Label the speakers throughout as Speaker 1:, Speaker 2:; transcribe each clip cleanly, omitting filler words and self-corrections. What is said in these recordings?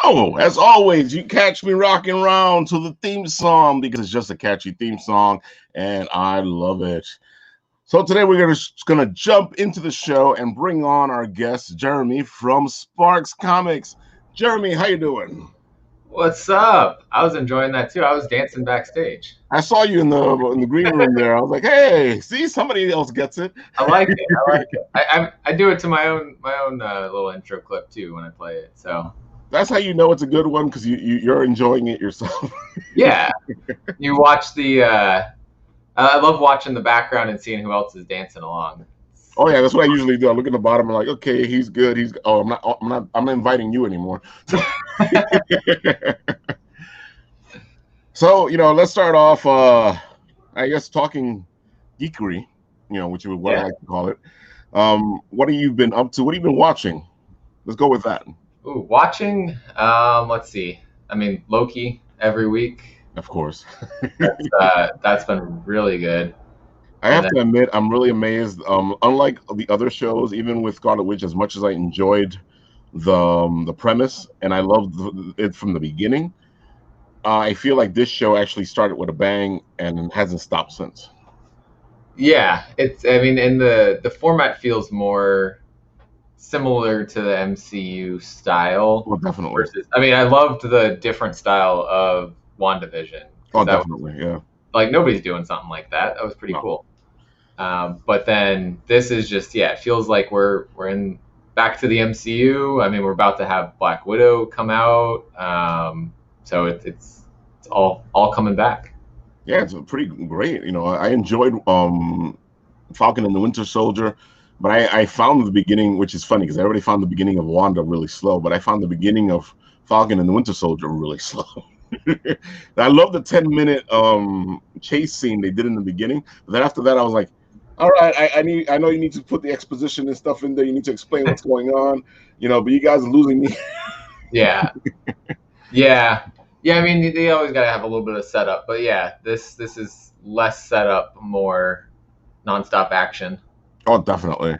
Speaker 1: Oh, as always, you catch me rocking around to the theme song because it's just a catchy theme song and I love it. So today we're gonna jump into the show and bring on our guest Jeremy from Sparks Comics. Jeremy, how you doing?
Speaker 2: What's up? I was enjoying that too. I was dancing backstage.
Speaker 1: I saw you in the green room there. I was like, hey, see, somebody else gets it.
Speaker 2: I like it. I like it. I do it to my own little intro clip too when I play it. So
Speaker 1: That's how you know it's a good one because you're enjoying it yourself.
Speaker 2: yeah, you watch the. I love watching the background and seeing who else is dancing along.
Speaker 1: Oh yeah, that's what I usually do. I look at the bottom and like, okay, he's good. He's I'm not inviting you anymore. So, let's start off I guess talking geekery, which is what I
Speaker 2: Yeah.
Speaker 1: like to call it. What have you been up to? What have you been watching? Let's go with that.
Speaker 2: Ooh, watching. Let's see. I mean, Loki every week.
Speaker 1: Of course.
Speaker 2: That's been really good.
Speaker 1: I
Speaker 2: And
Speaker 1: have
Speaker 2: then
Speaker 1: to admit, I'm really amazed. Unlike the other shows, even with Scarlet Witch, as much as I enjoyed the premise and I loved it from the beginning, I feel like this show actually started with a bang and hasn't stopped since.
Speaker 2: yeah, it's. I mean, and the format feels more similar to the MCU style
Speaker 1: Well, definitely.
Speaker 2: versus. I mean, I loved the different style of WandaVision
Speaker 1: Oh,
Speaker 2: because that was
Speaker 1: definitely. Yeah.
Speaker 2: like nobody's doing something like that. That was pretty
Speaker 1: No.
Speaker 2: cool. But then this is just yeah, it feels like we're in back to the MCU. I mean, we're about to have Black Widow come out, so it's all coming back.
Speaker 1: Yeah, it's pretty great. I enjoyed Falcon and the Winter Soldier, but I found the beginning, which is funny because everybody found the beginning of Wanda really slow, but I found the beginning of Falcon and the Winter Soldier really slow. I love the 10-minute chase scene they did in the beginning, but then after that I was like, all right, I know you need to put the exposition and stuff in there. You need to explain what's going on, but you guys are losing me.
Speaker 2: Yeah, yeah, yeah. I mean, they always got to have a little bit of setup, but yeah, this is less setup, more nonstop action.
Speaker 1: Oh, definitely.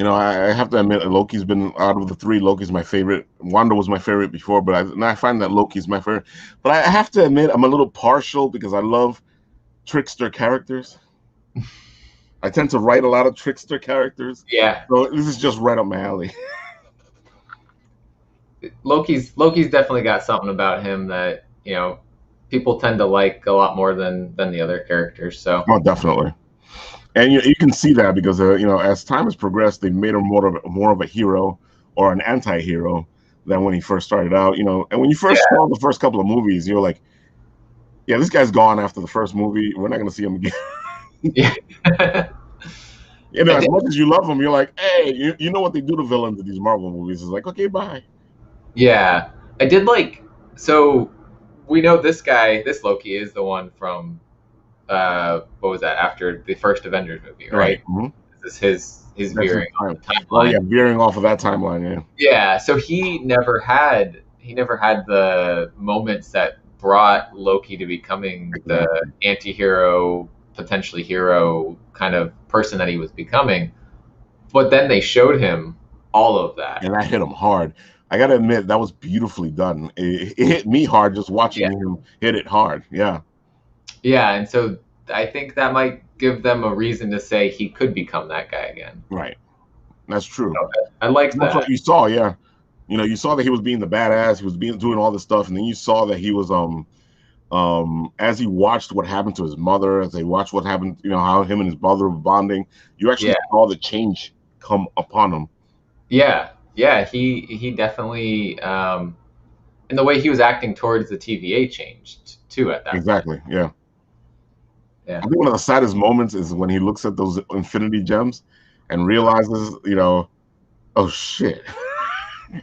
Speaker 1: I have to admit, Loki's been out of the three. Loki's my favorite. Wanda was my favorite before, but I find that Loki's my favorite. But I have to admit, I'm a little partial because I love trickster characters. I tend to write a lot of trickster characters,
Speaker 2: Yeah,
Speaker 1: so this is just right up my alley.
Speaker 2: Loki's definitely got something about him that people tend to like a lot more than the other characters. So
Speaker 1: Oh, definitely. And you can see that because as time has progressed, they've made him more of a hero or an anti-hero than when he first started out. And when you first
Speaker 2: yeah,
Speaker 1: saw the first couple of movies, you're like, yeah, this guy's gone after the first movie. We're not going to see him again.
Speaker 2: yeah. I
Speaker 1: As
Speaker 2: did,
Speaker 1: much as you love him, you're like, hey, you know what they do to villains in these Marvel movies? It's like, okay, bye.
Speaker 2: yeah, I did like. So we know this guy, this Loki, is the one from what was that after the first Avengers movie,
Speaker 1: Right.
Speaker 2: right?
Speaker 1: Mm-hmm.
Speaker 2: This is his
Speaker 1: That's his
Speaker 2: veering off
Speaker 1: time.
Speaker 2: the
Speaker 1: Oh yeah,
Speaker 2: timeline.
Speaker 1: veering off of that timeline. Yeah.
Speaker 2: Yeah, so he never had the moments that brought Loki to becoming the
Speaker 1: Exactly.
Speaker 2: anti-hero, potentially hero kind of person that he was becoming. But then they showed him all of that.
Speaker 1: And that hit him hard. I gotta admit, that was beautifully done. It hit me hard just
Speaker 2: Yeah.
Speaker 1: watching him hit it hard. Yeah.
Speaker 2: Yeah, and so I think that might give them a reason to say he could become that guy again.
Speaker 1: Right. That's true.
Speaker 2: So I like
Speaker 1: That's what
Speaker 2: that.
Speaker 1: you saw. Yeah. You saw that he was being the badass. He was doing all this stuff, and then you saw that he was as he watched what happened to his mother, as they watched what happened, how him and his brother were bonding, you actually
Speaker 2: Yeah.
Speaker 1: saw the change come upon him.
Speaker 2: Yeah. Yeah, he definitely and the way he was acting towards the TVA changed too at that point.
Speaker 1: Exactly. Yeah.
Speaker 2: Yeah.
Speaker 1: I think one of the saddest moments is when he looks at those infinity gems and realizes, oh shit.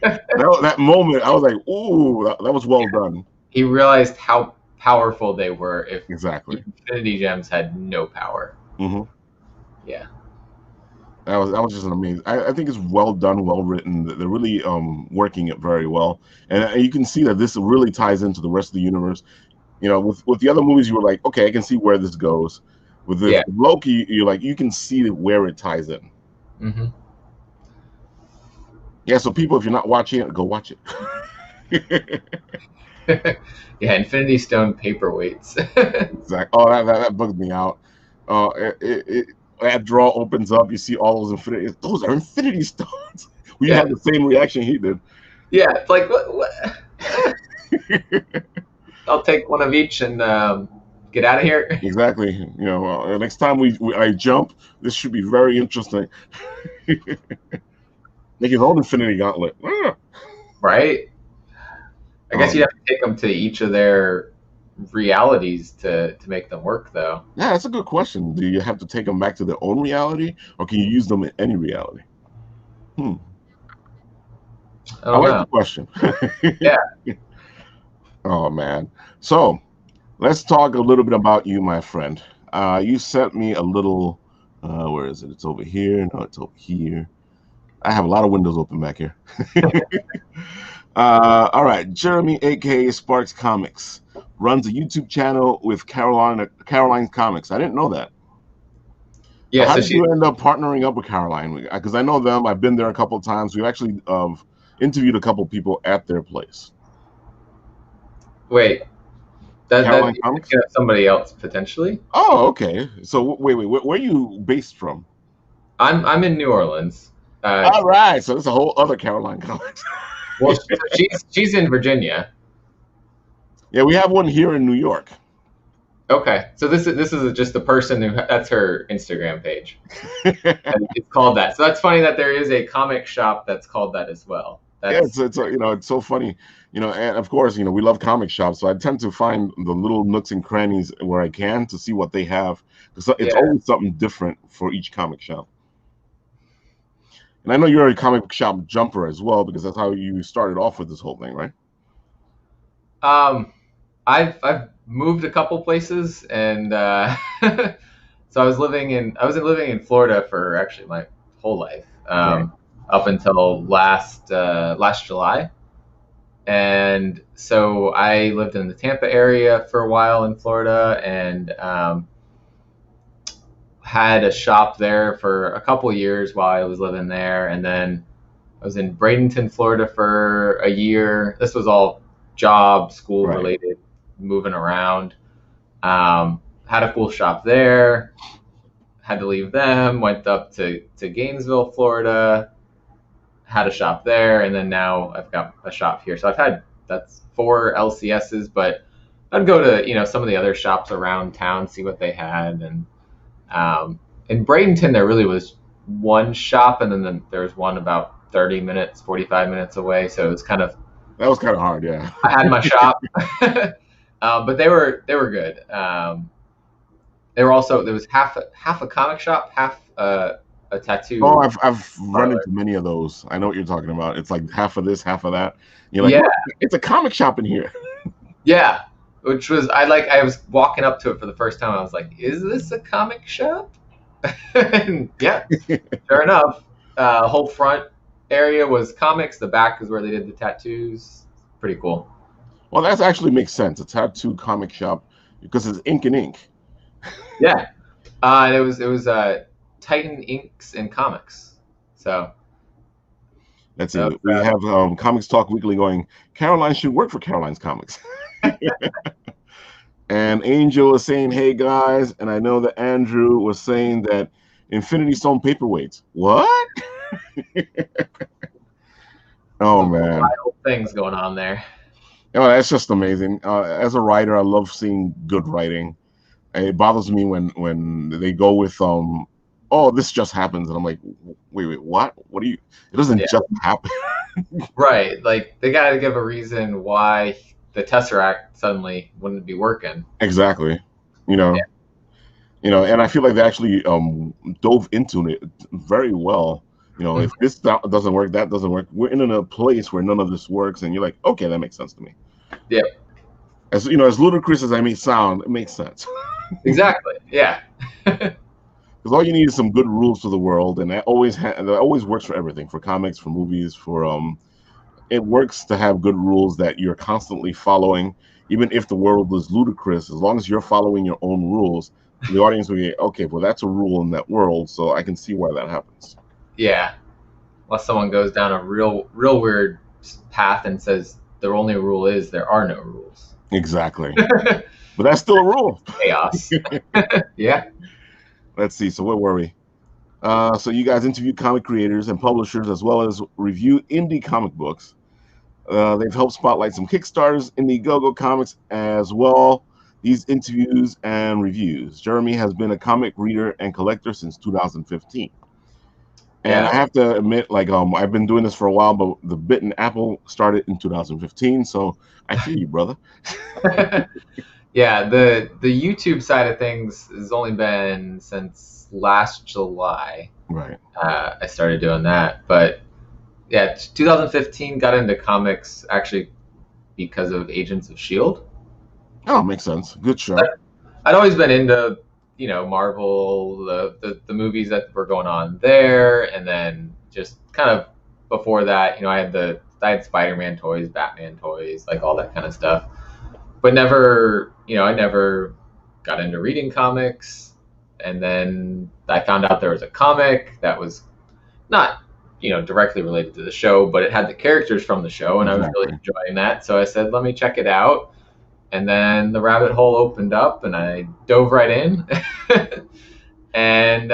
Speaker 1: That moment, I was like, ooh, that was well done.
Speaker 2: He realized how powerful they were if
Speaker 1: Exactly.
Speaker 2: Infinity Gems had no power.
Speaker 1: Hmm.
Speaker 2: Yeah.
Speaker 1: That was just an amazing. I think it's well done, well written. They're really working it very well, and you can see that this really ties into the rest of the universe. With the other movies, you were like, okay, I can see where this goes. With the
Speaker 2: Yeah.
Speaker 1: Loki, you're like, you can see where it ties in.
Speaker 2: Hmm.
Speaker 1: Yeah, so people, if you're not watching it, go watch it.
Speaker 2: Yeah, Infinity Stone paperweights.
Speaker 1: Exactly. Oh, that bugged me out. That drawer opens up, you see all those infinity. Those are infinity stones. We
Speaker 2: Yeah,
Speaker 1: had the same reaction he did.
Speaker 2: yeah. It's like what? I'll take one of each and get out of here.
Speaker 1: Exactly. Next time I jump, this should be very interesting. Make his own infinity gauntlet. Ah.
Speaker 2: Right? I guess you'd
Speaker 1: Um,
Speaker 2: have to take them to each of their realities to make them work, though.
Speaker 1: yeah, that's a good question. Do you have to take them back to their own reality, or can you use them in any reality? Hmm.
Speaker 2: I
Speaker 1: I
Speaker 2: don't
Speaker 1: like
Speaker 2: know.
Speaker 1: the question.
Speaker 2: Yeah.
Speaker 1: Oh man. So let's talk a little bit about you, my friend. You sent me a little. Where is it? It's over here. No, it's over here. I have a lot of windows open back here. All right, Jeremy, aka Sparks Comics, runs a YouTube channel with Caroline Comics. I didn't know that. So
Speaker 2: Yeah.
Speaker 1: how
Speaker 2: So
Speaker 1: did
Speaker 2: she.
Speaker 1: you end up partnering up with Caroline? Because I know them. I've been there a couple of times. We've actually interviewed a couple of people at their place.
Speaker 2: Wait. That
Speaker 1: Caroline
Speaker 2: you're
Speaker 1: Comics.
Speaker 2: thinking of somebody else potentially.
Speaker 1: Oh, okay. So wait, where are you based from?
Speaker 2: I'm in New Orleans.
Speaker 1: All right, so it's a whole other Caroline Comics.
Speaker 2: Well, she's in Virginia.
Speaker 1: Yeah, we have one here in New York.
Speaker 2: Okay, so this is just the person who that's her Instagram page, and it's called that. So that's funny that there is a comic shop that's called that as well.
Speaker 1: Yeah,
Speaker 2: That's
Speaker 1: it's so funny, and of course, we love comic shops, so I tend to find the little nooks and crannies where I can to see what they have, because it's
Speaker 2: yeah.
Speaker 1: always something different for each comic shop. And I know you're a comic shop jumper as well, because that's how you started off with this whole thing, right?
Speaker 2: Um, I've moved a couple places, and so I was living in Florida for actually my whole life,
Speaker 1: Right.
Speaker 2: up until last July. And so I lived in the Tampa area for a while in Florida, and had a shop there for a couple years while I was living there, and then I was in Bradenton, Florida for a year. This was all job, school
Speaker 1: Right.
Speaker 2: related, moving around. Had a cool shop there. Had to leave them. Went up to Gainesville, Florida. Had a shop there, and then now I've got a shop here. So I've had that's 4 LCSs, but I'd go to some of the other shops around town, see what they had, and in Bradenton there really was one shop, and then there was one about 30 minutes, 45 minutes away. So it was kind of
Speaker 1: That was kind of hard, yeah.
Speaker 2: I had my shop, but they were good. They were also there was half a comic shop, half a
Speaker 1: Oh,
Speaker 2: tattoo
Speaker 1: I've run
Speaker 2: parlor.
Speaker 1: into many of those. I know what you're talking about. It's like half of this, half of that. You're like,
Speaker 2: Yeah,
Speaker 1: look, it's a comic shop in here.
Speaker 2: yeah. Which was I was walking up to it for the first time. I was like, "Is this a comic shop?" And yeah, sure enough, whole front area was comics. The back is where they did the tattoos. Pretty cool.
Speaker 1: Well, that actually makes sense. A tattoo comic shop because it's ink and ink.
Speaker 2: Yeah, it was Titan Inks and Comics. So
Speaker 1: Let's
Speaker 2: that
Speaker 1: see. We
Speaker 2: was,
Speaker 1: have Comics Talk Weekly going, Caroline should work for Caroline's Comics. And Angel is saying, hey guys. And I know that Andrew was saying that Infinity Stone paperweights. What? Oh,
Speaker 2: some
Speaker 1: man.
Speaker 2: wild things going on there.
Speaker 1: Oh, that's just amazing. As a writer, I love seeing good writing. It bothers me when they go with oh, this just happens, and I'm like, wait, what do you? It doesn't
Speaker 2: Yeah,
Speaker 1: just happen.
Speaker 2: right. Like they got to give a reason why the Tesseract suddenly wouldn't be working.
Speaker 1: Exactly. you
Speaker 2: Yeah.
Speaker 1: know and I feel like they actually dove into it very well. If
Speaker 2: Mhm.
Speaker 1: this doesn't work, that doesn't work, we're in a place where none of this works, and you're like, okay, that makes sense to me.
Speaker 2: Yeah.
Speaker 1: As ludicrous as I may sound, it makes sense.
Speaker 2: Exactly. Yeah.
Speaker 1: Because all you need is some good rules for the world, and that always works for everything, for comics, for movies, for it works to have good rules that you're constantly following, even if the world is ludicrous. As long as you're following your own rules, the audience will be okay. Well, that's a rule in that world, so I can see why that happens.
Speaker 2: Yeah. Unless someone goes down a real weird path and says the only rule is there are no rules.
Speaker 1: Exactly. But that's still a rule.
Speaker 2: Chaos. Yeah.
Speaker 1: Let's see. So where were we? So you guys interview comic creators and publishers as well as review indie comic books. They've helped spotlight some Kickstarters, Indiegogo comics as well. These interviews and reviews. Jeremy has been a comic reader and collector since 2015. And
Speaker 2: Yeah.
Speaker 1: I have to admit, like, I've been doing this for a while, but the Bitten Apple started in 2015, so I feel you, brother.
Speaker 2: Yeah, the YouTube side of things has only been since last July.
Speaker 1: Right.
Speaker 2: I started doing that, but yeah, 2015 got into comics actually because of Agents of Shield.
Speaker 1: Oh, makes sense. Good show.
Speaker 2: I'd always been into, Marvel, the movies that were going on there, and then just kind of before that, I had Spider-Man toys, Batman toys, like all that kind of stuff. But never, I never got into reading comics. And then I found out there was a comic that was not, directly related to the show, but it had the characters from the show, and I was really enjoying that. So I said, let me check it out. And then the rabbit hole opened up, and I dove right in. And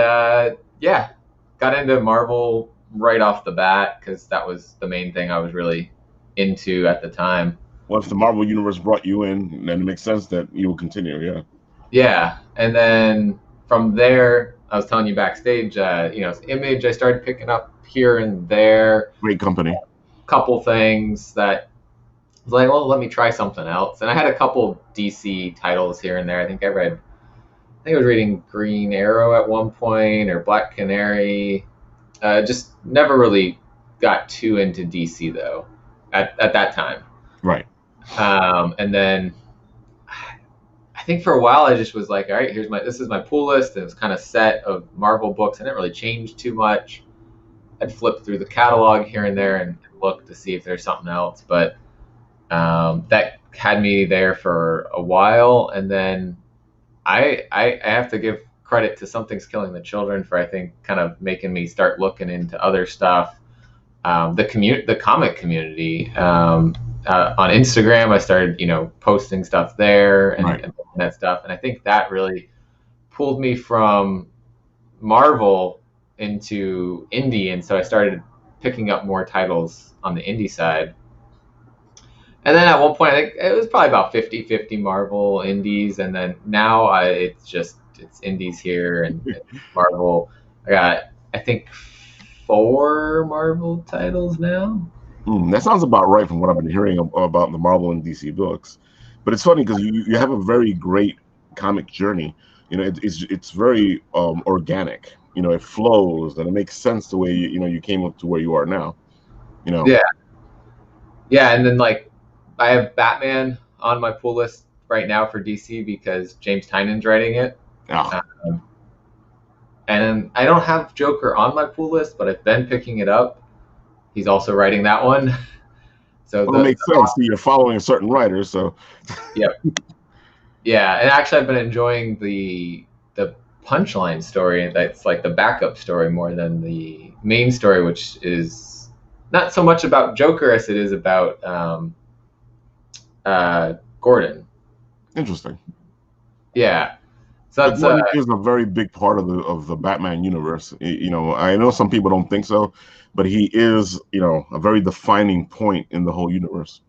Speaker 2: yeah, got into Marvel right off the bat because that was the main thing I was really into at the time.
Speaker 1: Once the Marvel Universe brought you in, then it makes sense that you will continue, yeah.
Speaker 2: Yeah, and then from there, I was telling you backstage, Image I started picking up here and there.
Speaker 1: Great company.
Speaker 2: Couple things that I was like, well, let me try something else. And I had a couple DC titles here and there. I think I was reading Green Arrow at one point or Black Canary. Just never really got too into DC though at that time.
Speaker 1: Right.
Speaker 2: And then I think for a while I just was like, all right, this is my pool list. And it was kind of set of Marvel books. I didn't really change too much. I'd flip through the catalog here and there and look to see if there's something else. But that had me there for a while. And then I have to give credit to Something's Killing the Children for, I think, kind of making me start looking into other stuff. The comic community. On Instagram, I started, posting stuff there and that stuff. And I think that really pulled me from Marvel into indie. And so I started picking up more titles on the indie side. And then at one point, I think it was probably about 50-50 Marvel indies. And then now it's indies here and Marvel. I got, I think, 4 Marvel titles now.
Speaker 1: That sounds about right from what I've been hearing about the Marvel and DC books. But it's funny because you have a very great comic journey. It's very organic. It flows and it makes sense the way you came up to where you are now.
Speaker 2: Yeah, and then like I have Batman on my pull list right now for DC because James Tynion's writing it. And I don't have Joker on my pull list, but I've been picking it up. He's also writing that one. So
Speaker 1: it makes sense. You're following a certain writer, so.
Speaker 2: Yep. Yeah, and actually I've been enjoying the Punchline story. That's like the backup story more than the main story, which is not so much about Joker as it is about Gordon.
Speaker 1: Interesting.
Speaker 2: Yeah. So that's
Speaker 1: is a very big part of the Batman universe. I know some people don't think so, but he is, a very defining point in the whole universe.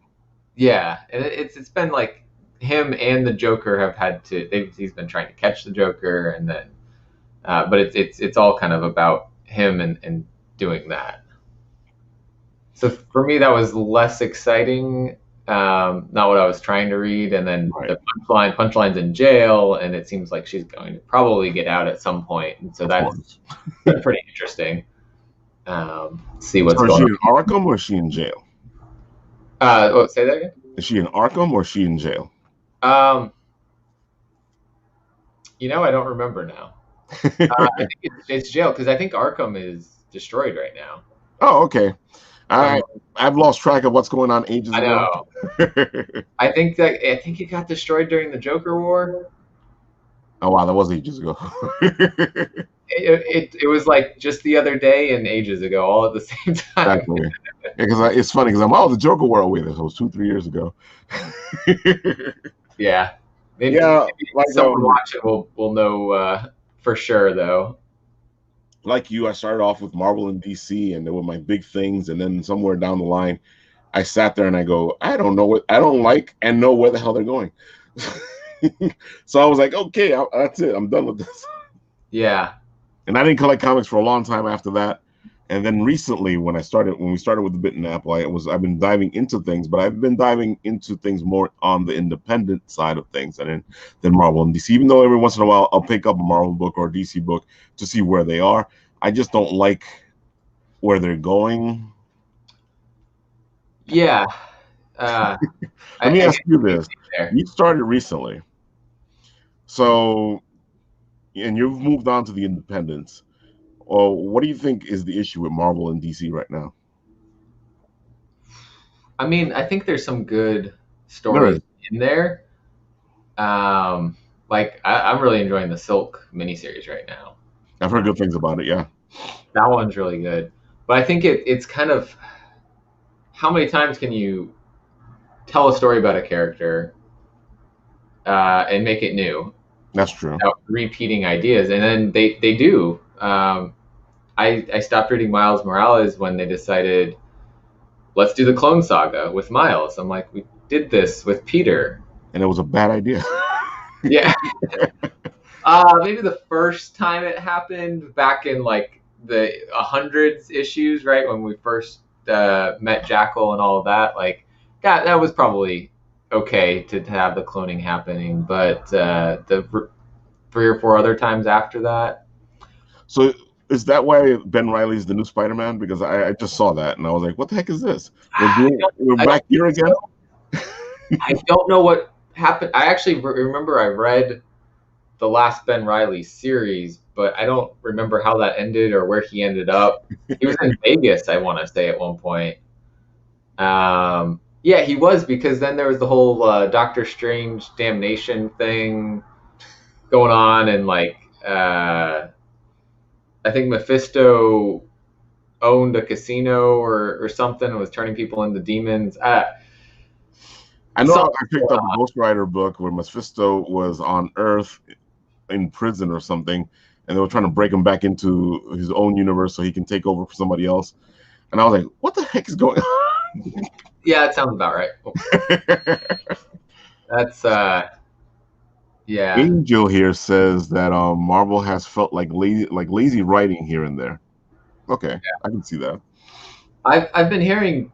Speaker 2: Yeah, and it's been like him and the Joker have had to. He's been trying to catch the Joker, and then, but it's all kind of about him and doing that. So for me, that was less exciting. Not what I was trying to read, and then the Punchline's in jail, and it seems like she's going to probably get out at some point, and so that's pretty interesting. See what's going on.
Speaker 1: Is she in Arkham or is she in jail?
Speaker 2: Say that again.
Speaker 1: Is she in Arkham or is she in jail?
Speaker 2: I don't remember now. I think it's jail because I think Arkham is destroyed right now.
Speaker 1: Oh, okay. I've lost track of what's going on ages ago.
Speaker 2: I know. I think it got destroyed during the Joker War.
Speaker 1: Oh wow, that was ages ago.
Speaker 2: It was like just the other day and ages ago, all at the same time.
Speaker 1: Exactly. Yeah, because it's funny because I'm the Joker wore away. This was 2-3 years ago.
Speaker 2: Yeah,
Speaker 1: Yeah,
Speaker 2: maybe
Speaker 1: like
Speaker 2: someone watching will know for sure though.
Speaker 1: like you, I started off with Marvel and DC, and they were my big things. And then somewhere down the line, I sat there and I go, I don't know what I don't like and know where the hell they're going. So I was like, okay, that's it. I'm done with this.
Speaker 2: Yeah,
Speaker 1: And I didn't collect comics for a long time after that. And then recently, when we started with the Bitten Apple, I've been diving into things, but I've been diving into things more on the independent side of things, and than Marvel and DC. Even though every once in a while I'll pick up a Marvel book or a DC book to see where they are, I just don't like where they're going.
Speaker 2: yeah.
Speaker 1: Let me
Speaker 2: I
Speaker 1: ask
Speaker 2: get
Speaker 1: you this:
Speaker 2: there.
Speaker 1: you started recently, so and you've moved on to the independents. Or what do you think is the issue with Marvel and DC right now?
Speaker 2: I mean, I think there's some good
Speaker 1: There
Speaker 2: stories
Speaker 1: is.
Speaker 2: in there. Um, like I'm really enjoying the Silk miniseries right now.
Speaker 1: I've heard good things about it. Yeah,
Speaker 2: That one's really good. But I think it's kind of how many times can you tell a story about a character and make it new
Speaker 1: that's true.
Speaker 2: without repeating ideas? And then they do. I stopped reading Miles Morales when they decided let's do the Clone Saga with Miles. I'm like, we did this with Peter.
Speaker 1: And it was a bad idea.
Speaker 2: Yeah. Maybe the first time it happened back in like the hundreds issues, right when we first met Jackal and all of that. Like that was probably okay to have the cloning happening, but the 3 or 4 other times after that,
Speaker 1: So is that why Ben Riley's the new Spider-Man? Because I just saw that and I was like, what the heck is this? We're
Speaker 2: I don't
Speaker 1: back here
Speaker 2: think
Speaker 1: again?
Speaker 2: so. I don't know what happened. I actually remember I read the last Ben Riley series, but I don't remember how that ended or where he ended up. He was in Vegas, I want to say, at one point. Yeah, he was because then there was the whole Doctor Strange damnation thing going on, and like I think Mephisto owned a casino or something and was turning people into demons.
Speaker 1: I know
Speaker 2: Something
Speaker 1: I picked up a Ghost Rider book where Mephisto was on Earth in prison or something, and they were trying to break him back into his own universe so he can take over for somebody else. And I was like, what the heck is going on?
Speaker 2: Yeah, that sounds about right. That's yeah.
Speaker 1: Angel here says that Marvel has felt like lazy writing here and there. Okay, I can see that.
Speaker 2: I've been hearing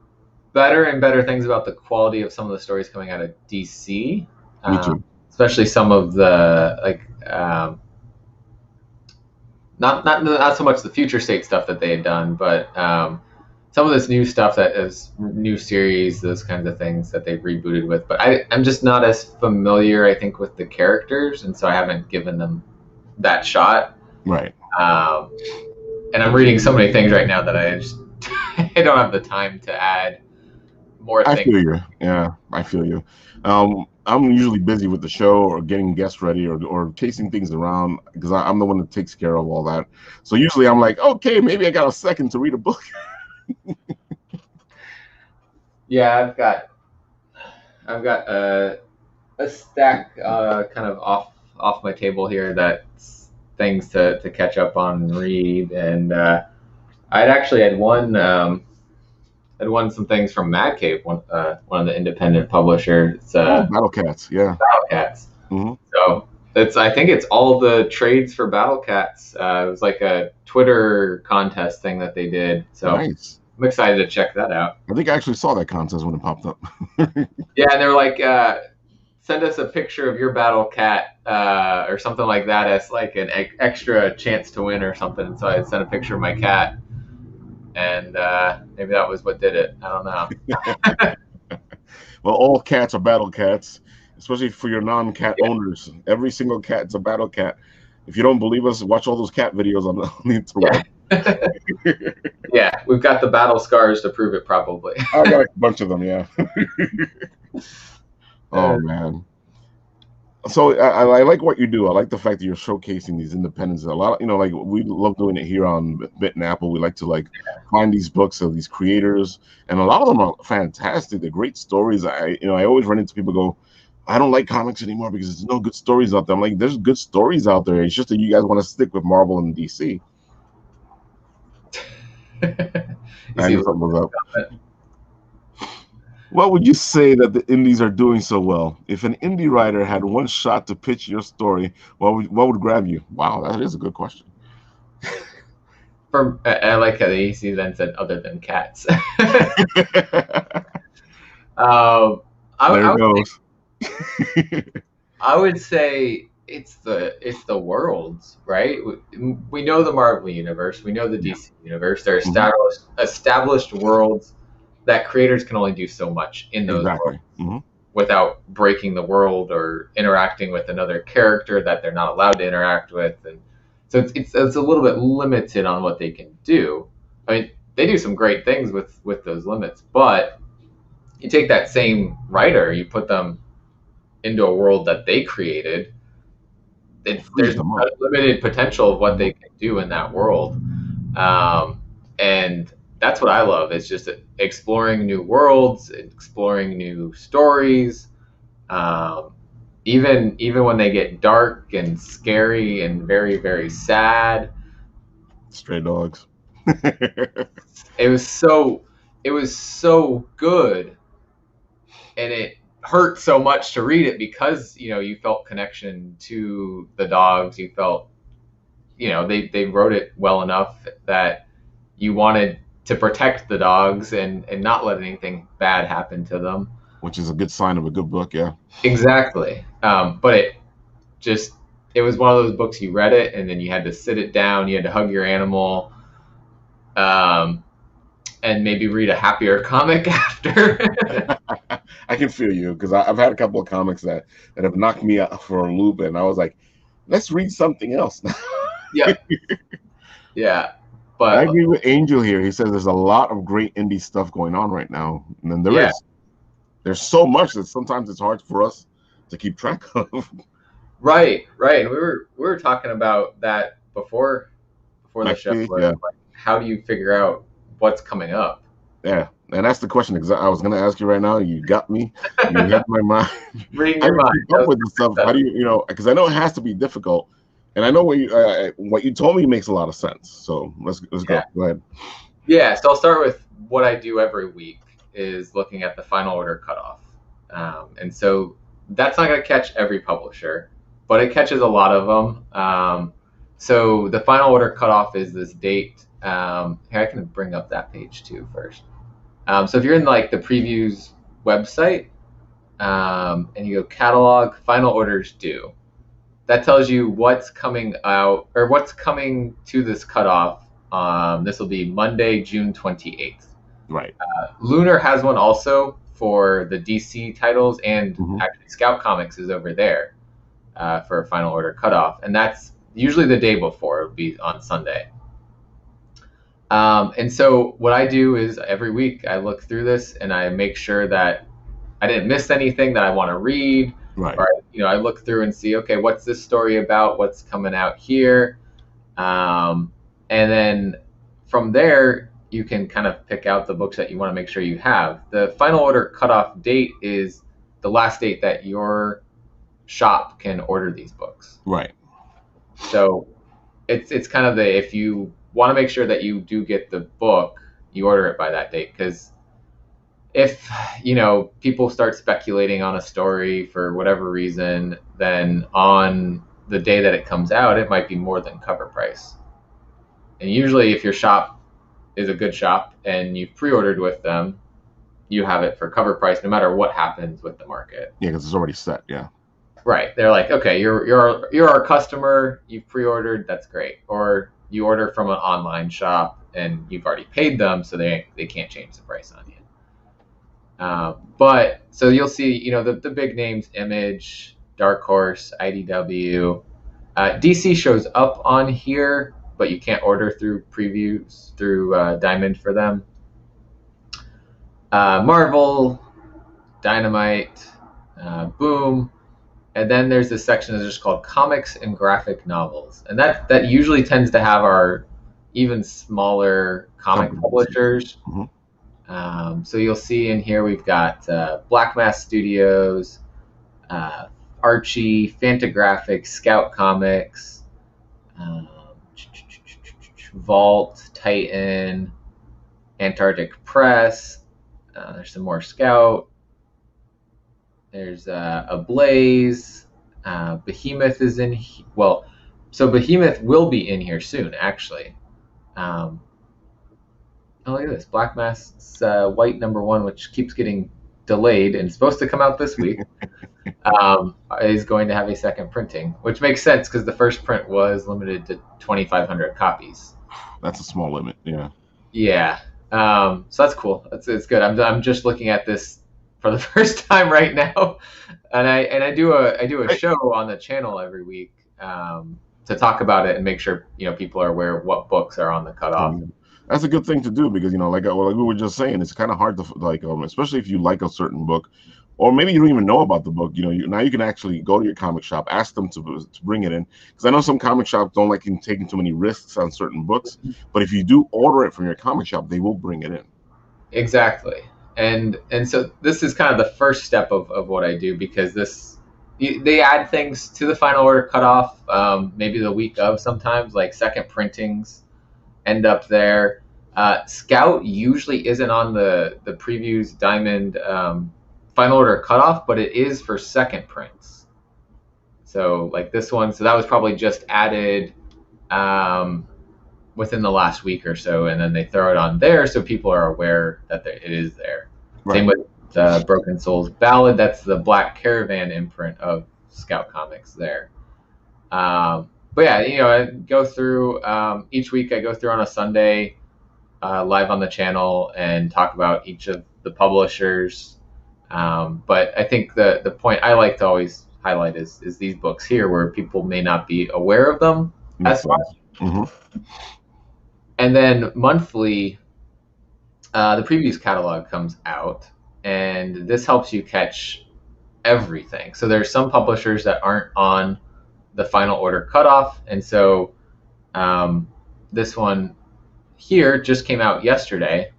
Speaker 2: better and better things about the quality of some of the stories coming out of DC,
Speaker 1: Me too.
Speaker 2: especially some of the like not so much the future state stuff that they had done, but some of this new stuff that is new series, those kinds of things that they've rebooted with. But I'm just not as familiar, I think, with the characters, and so I haven't given them that shot.
Speaker 1: Right.
Speaker 2: And I'm reading so many things right now that I just I don't have the time to add more
Speaker 1: I
Speaker 2: things.
Speaker 1: feel you. Yeah, I feel you. I'm usually busy with the show or getting guests ready or chasing things around because I'm the one that takes care of all that. So usually I'm like, okay, maybe I got a second to read a book.
Speaker 2: Yeah, I've got a stack kind of off my table here that's things to catch up on and read, and I'd actually had won some things from Mad Cave, one of the independent publishers.
Speaker 1: Battle Cats, yeah.
Speaker 2: Battle Cats.
Speaker 1: Mm-hmm.
Speaker 2: So I think it's all the trades for Battle Cats. It was like a Twitter contest thing that they did. So
Speaker 1: Nice.
Speaker 2: I'm excited to check that out.
Speaker 1: I think I actually saw that contest when it popped up.
Speaker 2: Yeah, and they're like, send us a picture of your Battle Cat or something like that as like an extra chance to win or something. And so I sent a picture of my cat, and maybe that was what did it. I don't know.
Speaker 1: Well, all cats are battle cats, especially for your non-cat owners. Every single cat's a battle cat. If you don't believe us, watch all those cat videos on the internet.
Speaker 2: Yeah, we've got the battle scars to prove it, probably.
Speaker 1: I got a bunch of them, yeah. Oh man. So I like what you do. I like the fact that you're showcasing these independents. A lot of, like we love doing it here on Bit and Apple. We like to like find these books of these creators, and a lot of them are fantastic. They're great stories. I always run into people go, I don't like comics anymore because there's no good stories out there. I'm like, there's good stories out there. It's just that you guys want to stick with Marvel and DC.
Speaker 2: You
Speaker 1: I
Speaker 2: see,
Speaker 1: knew something was up. What would you say that the indies are doing so well? If an indie writer had one shot to pitch your story, what would grab you? Wow, that is a good question.
Speaker 2: I like how the AC then said other than cats.
Speaker 1: There
Speaker 2: I
Speaker 1: it
Speaker 2: would
Speaker 1: goes.
Speaker 2: I would say it's the worlds, right? We know the Marvel universe, we know the
Speaker 1: Yeah.
Speaker 2: DC universe. They're
Speaker 1: Hmm.
Speaker 2: established worlds that creators can only do so much in those worlds
Speaker 1: Exactly. Hmm.
Speaker 2: without breaking the world or interacting with another character that they're not allowed to interact with, and so it's a little bit limited on what they can do. I mean, they do some great things with those limits, but you take that same writer, you put them into a world that they created,
Speaker 1: It frees
Speaker 2: there's
Speaker 1: them up.
Speaker 2: unlimited potential of what
Speaker 1: Hmm.
Speaker 2: they can do in that world. And that's what I love. It's just exploring new worlds, exploring new stories. Um, even when they get dark and scary and very very sad,
Speaker 1: Stray dogs.
Speaker 2: it was so it was so good, and it hurt so much to read it because you felt connection to the dogs. You felt they wrote it well enough that you wanted to protect the dogs and not let anything bad happen to them.
Speaker 1: Which is a good sign of a good book. Yeah.
Speaker 2: Exactly. But just it was one of those books you read it and then you had to sit it down, you had to hug your animal, um, and maybe read a happier comic after.
Speaker 1: I can feel you because I've had a couple of comics that have knocked me out for a loop, and I was like, let's read something else.
Speaker 2: Yeah, yeah,
Speaker 1: I
Speaker 2: but
Speaker 1: agree with Angel here. He says there's a lot of great indie stuff going on right now, and then there
Speaker 2: yeah,
Speaker 1: is. There's so much that sometimes it's hard for us to keep track of.
Speaker 2: right, right. And we were talking about that before the
Speaker 1: Next
Speaker 2: show,
Speaker 1: week,
Speaker 2: where
Speaker 1: yeah,
Speaker 2: like how do you figure out what's coming up?
Speaker 1: yeah, and that's the question. I was going to ask you right now. You got me. You had my mind.
Speaker 2: Reading
Speaker 1: How do
Speaker 2: your
Speaker 1: you
Speaker 2: mind.
Speaker 1: keep
Speaker 2: That
Speaker 1: up
Speaker 2: was
Speaker 1: with this stuff? How do you, because I know it has to be difficult, and I know what you told me makes a lot of sense. So let's
Speaker 2: yeah.
Speaker 1: go. Go ahead.
Speaker 2: Yeah, so I'll start with what I do every week is looking at the final order cutoff. And so that's not going to catch every publisher, but it catches a lot of them. So the final order cutoff is this date. Here, I can bring up that page too first. So if you're in like the previews website, and you go catalog, final orders due, that tells you what's coming out or what's coming to this cutoff. This will be Monday, June 28th.
Speaker 1: Right.
Speaker 2: Lunar has one also for the DC titles, and
Speaker 1: Hmm.
Speaker 2: actually Scout Comics is over there for a final order cutoff, and that's usually the day before. It would be on Sunday. And so what I do is every week I look through this and I make sure that I didn't miss anything that I want to read,
Speaker 1: Right.
Speaker 2: or I look through and see, okay, what's this story about? What's coming out here? Um, and then from there, you can kind of pick out the books that you want to make sure you have. The final order cutoff date is the last date that your shop can order these books.
Speaker 1: Right.
Speaker 2: So it's kind of the, if you want to make sure that you do get the book, you order it by that date, because if people start speculating on a story for whatever reason, then on the day that it comes out, it might be more than cover price. And usually, if your shop is a good shop and you've pre-ordered with them, you have it for cover price, no matter what happens with the market.
Speaker 1: Yeah, because it's already set. Yeah.
Speaker 2: Right? They're like, okay, you're our customer. You've pre-ordered. That's great. Or you order from an online shop and you've already paid them, so they can't change the price on you. But so you'll see, the big names: Image, Dark Horse, IDW. DC shows up on here, but you can't order through previews through Diamond for them. Marvel, Dynamite, Boom. And then there's this section that's just called comics and graphic novels, and that usually tends to have our even smaller comic
Speaker 1: Companies.
Speaker 2: publishers.
Speaker 1: Hmm.
Speaker 2: So you'll see in here we've got Black Mass Studios, uh, Archie, Fantagraphics, Scout Comics, um, Vault, Titan, Antarctic Press. There's some more Scout. There's a Blaze. Behemoth is in. Well, so Behemoth will be in here soon, actually. Um, oh, look at this. Black Mask's White #1, which keeps getting delayed and supposed to come out this week, is going to have a second printing, which makes sense because the first print was limited to 2,500 copies.
Speaker 1: That's a small limit. Yeah.
Speaker 2: Yeah. So that's cool. It's good. I'm just looking at this for the first time right now, and I do a show on the channel every week to talk about it and make sure people are aware of what books are on the cutoff.
Speaker 1: And that's a good thing to do because like we were just saying, it's kind of hard to like, especially if you like a certain book, or maybe you don't even know about the book. Now you can actually go to your comic shop, ask them to bring it in, because I know some comic shops don't like taking too many risks on certain books. But if you do order it from your comic shop, they will bring it in.
Speaker 2: Exactly. And so this is kind of the first step of what I do, because they add things to the final order cutoff, maybe the week of, sometimes like second printings end up there. Scout usually isn't on the previews diamond final order cutoff, but it is for second prints. So like this one, so that was probably just added within the last week or so, and then they throw it on there so people are aware that it is there.
Speaker 1: Right.
Speaker 2: Same with Broken Souls Ballad. That's the Black Caravan imprint of Scout Comics there. But yeah, I go through each week. I go through on a Sunday live on the channel and talk about each of the publishers. But I think the point I like to always highlight is these books here, where people may not be aware of them as much.
Speaker 1: Mm-hmm.
Speaker 2: And then monthly, the previews catalog comes out, and this helps you catch everything. So there's some publishers that aren't on the final order cutoff, and so this one here just came out yesterday,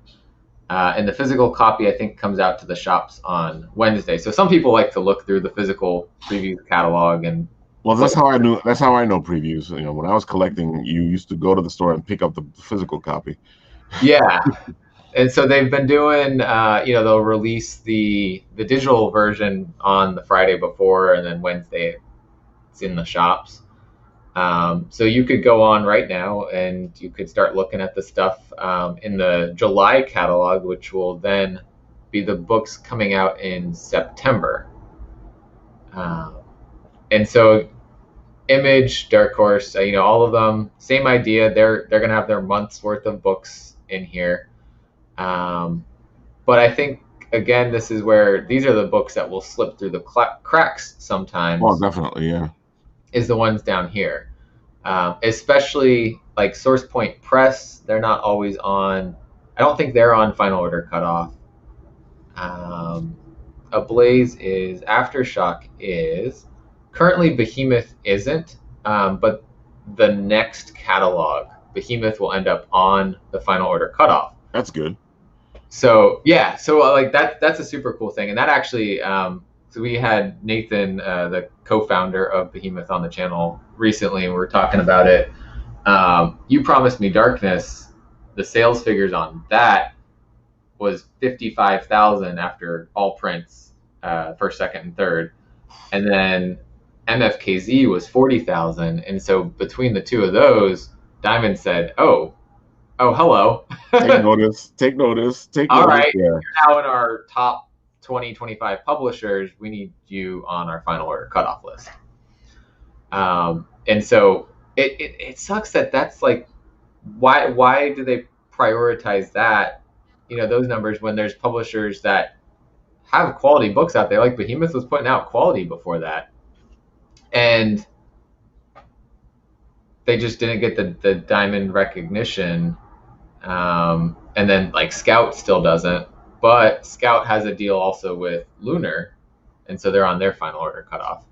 Speaker 2: and the physical copy I think comes out to the shops on Wednesday. So some people like to look through the physical previews catalog and.
Speaker 1: Well, that's how I knew. That's how I know previews. When I was collecting, you used to go to the store and pick up the physical copy.
Speaker 2: Yeah, and so they've been doing. They'll release the digital version on the Friday before, and then Wednesday it's in the shops. So you could go on right now and you could start looking at the stuff in the July catalog, which will then be the books coming out in September. And so Image, Dark Horse, all of them, same idea. They're going to have their month's worth of books in here. But I think, again, this is where these are the books that will slip through the cracks sometimes.
Speaker 1: Oh, definitely, yeah.
Speaker 2: Is the ones down here. Especially like Source Point Press, they're not always on. I don't think they're on final order cutoff. Ablaze is, Aftershock is. Currently, Behemoth isn't, but the next catalog, Behemoth will end up on the final order cutoff.
Speaker 1: That's good.
Speaker 2: So yeah, so like that's a super cool thing, and that actually, so we had Nathan, the co-founder of Behemoth, on the channel recently, and we were talking about it. You Promised Me Darkness, the sales figures on that was 55,000 after all prints, first, second, and third, and then MFKZ was 40,000, and so between the two of those, Diamond said, "Oh, hello.
Speaker 1: Take notice. Take notice.
Speaker 2: All
Speaker 1: notice.
Speaker 2: right,
Speaker 1: Yeah.
Speaker 2: you're now in our top 20, 25 publishers. We need you on our final order cutoff list." And so it sucks that that's like, why do they prioritize that, those numbers, when there's publishers that have quality books out there? Like Behemoth was putting out quality before that, and they just didn't get the diamond recognition. And then like Scout still doesn't, but Scout has a deal also with Lunar, and so they're on their final order cutoff.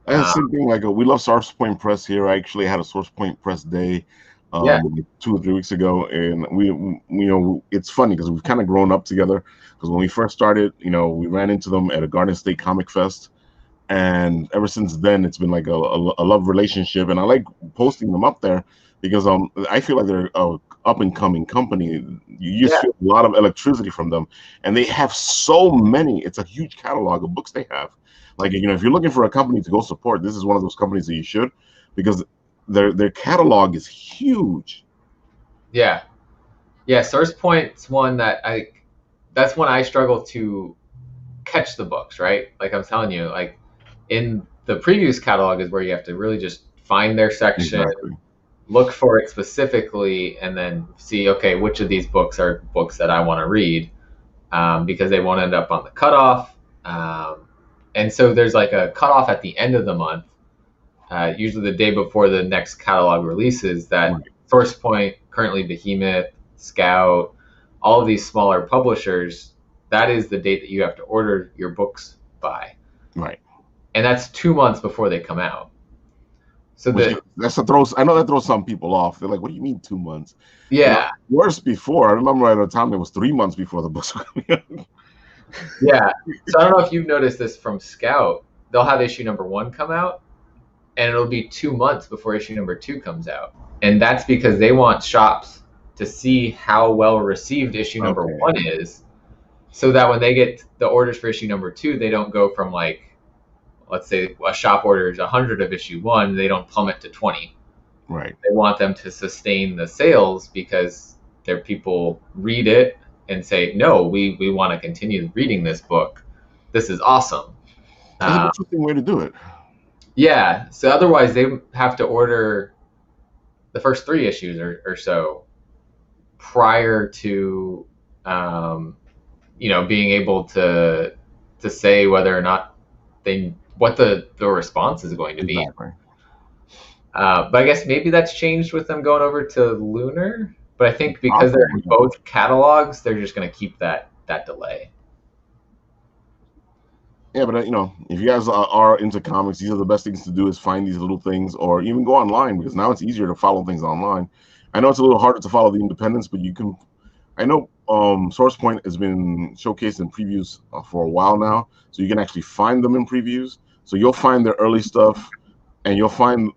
Speaker 1: I had the same thing. Like we love Source Point Press here. I actually had a Source Point Press day,
Speaker 2: Yeah,
Speaker 1: like 2 or 3 weeks ago, and it's funny because we've kind of grown up together. Because when we first started, we ran into them at a Garden State Comic Fest, and ever since then, it's been like a love relationship. And I like posting them up there because I feel like they're a up and coming company. You just
Speaker 2: yeah,
Speaker 1: feel a lot of electricity from them, and they have so many. It's a huge catalog of books they have. Like if you're looking for a company to go support, this is one of those companies that you should, because their catalog is huge.
Speaker 2: yeah, yeah. Source Point's one that that's when I struggle to catch the books, right? Like I'm telling you, like in the previous catalog is where you have to really just find their section,
Speaker 1: Exactly.
Speaker 2: look for it specifically, and then see, okay, which of these books are books that I want to read, because they won't end up on the cutoff. And so there's like a cutoff at the end of the month, usually the day before the next catalog releases, that
Speaker 1: Right.
Speaker 2: Source Point, currently Behemoth, Scout, all of these smaller publishers, that is the date that you have to order your books by.
Speaker 1: Right.
Speaker 2: And that's 2 months before they come out. So
Speaker 1: Which
Speaker 2: the
Speaker 1: that's a throws. I know that throws some people off. They're like, "What do you mean 2 months?"
Speaker 2: yeah,
Speaker 1: Worse before. I remember at a time it was 3 months before the books were coming out.
Speaker 2: yeah. So I don't know if you've noticed this from Scout. They'll have issue number one come out, and it'll be 2 months before issue number two comes out. And that's because they want shops to see how well received issue number
Speaker 1: Okay.
Speaker 2: one is, so that when they get the orders for issue number two, they don't go from, like, let's say a shop orders 100 of issue one, they don't plummet to 20.
Speaker 1: Right.
Speaker 2: They want them to sustain the sales because their people read it and say, no, we want to continue reading this book. This is awesome.
Speaker 1: That's an
Speaker 2: Uh,
Speaker 1: interesting way to do it.
Speaker 2: yeah. So otherwise, they have to order the first three issues or so prior to, um, being able to say whether or not what the response is going to be.
Speaker 1: Exactly.
Speaker 2: But I guess maybe that's changed with them going over to Lunar. But I think because they're in
Speaker 1: Possibly.
Speaker 2: both catalogs, they're just going to keep that delay.
Speaker 1: Yeah, but if you guys are into comics, these are the best things to do is find these little things, or even go online because now it's easier to follow things online. I know it's a little harder to follow the independents, but you can. I know Source Point has been showcased in previews for a while now, so you can actually find them in previews. So you'll find their early stuff, and you'll find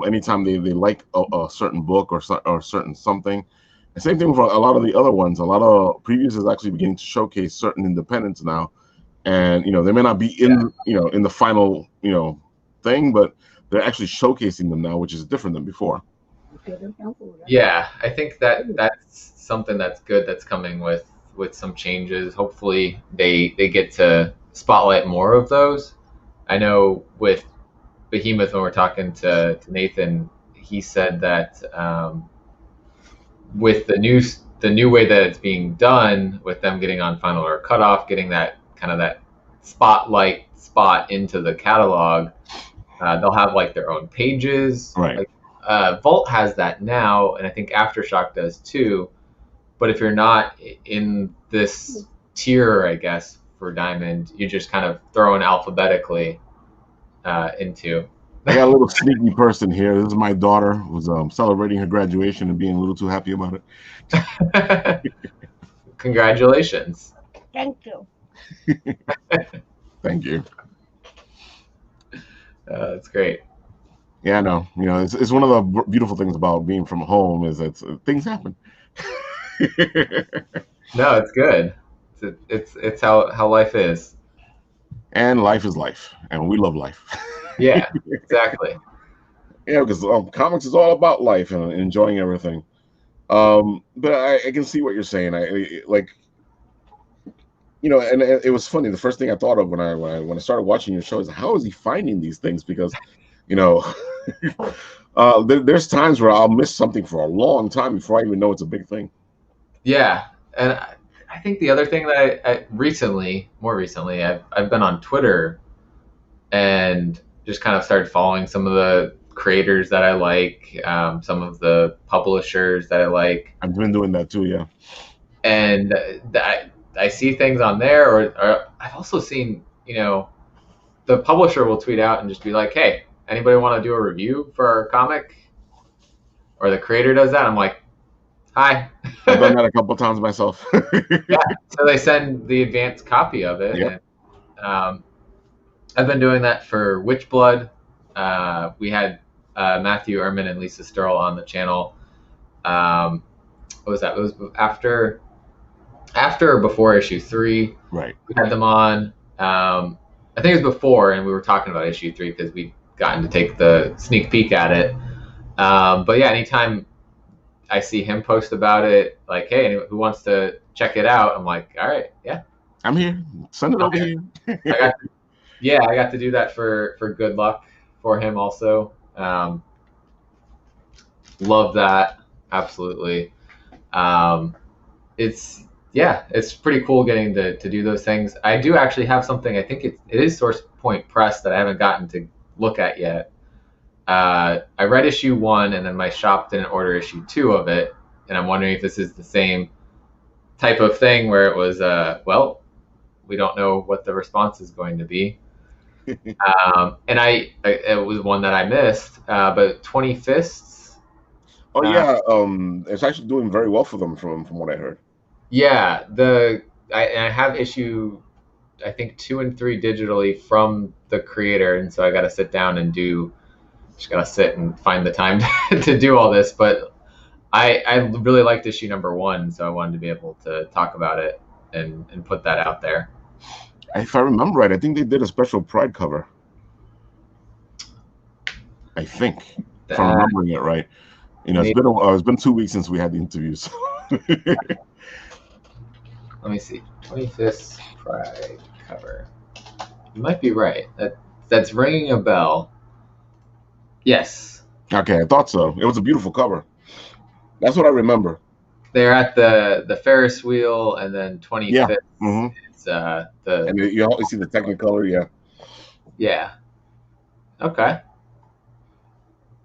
Speaker 1: anytime they like a certain book or certain something. And same thing for a lot of the other ones. A lot of previews is actually beginning to showcase certain independents now, and they may not be
Speaker 2: Yeah.
Speaker 1: in the final thing, but they're actually showcasing them now, which is different than before.
Speaker 2: Yeah, I think that's something that's good that's coming with some changes. Hopefully they get to spotlight more of those. I know with Behemoth, when we're talking to Nathan, he said that, with the new way that it's being done, with them getting on final or cutoff, getting that kind of that spotlight spot into the catalog, they'll have like their own pages.
Speaker 1: Right.
Speaker 2: Like, Vault has that now, and I think Aftershock does too. But if you're not in this tier, I guess for Diamond, you just kind of throw in alphabetically into.
Speaker 1: I got a little sneaky person here. This is my daughter who's celebrating her graduation and being a little too happy about it.
Speaker 2: Congratulations.
Speaker 3: Thank you.
Speaker 1: Thank you.
Speaker 2: That's great.
Speaker 1: Yeah, I know. It's one of the beautiful things about being from home is that things happen.
Speaker 2: No, it's good. It's how life is.
Speaker 1: And life is life, and we love life.
Speaker 2: Yeah, exactly.
Speaker 1: Yeah, because comics is all about life and enjoying everything. But I can see what you're saying. Like, and it was funny. The first thing I thought of when I started watching your show is how is he finding these things? Because, you know, there's times where I'll miss something for a long time before I even know it's a big thing.
Speaker 2: Yeah, and I think the other thing that more recently, I've been on Twitter and just kind of started following some of the creators that I like, some of the publishers that I like,
Speaker 1: I've been doing that too. Yeah.
Speaker 2: and I see things on there, or I've also seen, the publisher will tweet out and just be like, "Hey, anybody want to do a review for our comic?" Or the creator does that. I'm like, "Hi."
Speaker 1: I've done that a couple of times myself.
Speaker 2: Yeah. So they send the advanced copy of it,
Speaker 1: Yep.
Speaker 2: and I've been doing that for Witchblood. We had Matthew Ehrman and Lisa Sturl on the channel. What was that? It was after or before issue 3.
Speaker 1: Right.
Speaker 2: We had them on. I think it was before, and we were talking about issue 3 because we'd gotten to take the sneak peek at it. But yeah, anytime I see him post about it, like, hey, anyone who wants to check it out, I'm like, all right, yeah,
Speaker 1: I'm here. Send it over here.
Speaker 2: I got to do that for Good Luck for him also. Love that, absolutely. It's pretty cool getting to do those things. I do actually have something. I think it is Source Point Press that I haven't gotten to look at yet. I read issue 1, and then my shop didn't order issue 2 of it, and I'm wondering if this is the same type of thing where it was, well, we don't know what the response is going to be. And it was one that I missed, but 20 Fists.
Speaker 1: Oh yeah, it's actually doing very well for them from what I heard.
Speaker 2: Yeah, I have issue, I think 2 and 3 digitally from the creator, and so I got to sit down and just got to sit and find the time to do all this. But I really liked issue number 1, so I wanted to be able to talk about it and put that out there.
Speaker 1: If I remember right, I think they did a special Pride cover. I think, if I'm remembering it right. You know, it's been 2 weeks since we had the interviews.
Speaker 2: Let me see. 25th Pride cover. You might be right. That's ringing a bell. Yes.
Speaker 1: Okay, I thought so. It was a beautiful cover. That's what I remember.
Speaker 2: They're at the Ferris wheel, and then 25th.
Speaker 1: Yeah. Mm-hmm.
Speaker 2: It's
Speaker 1: and you always see the Technicolor. Yeah.
Speaker 2: Yeah. Okay.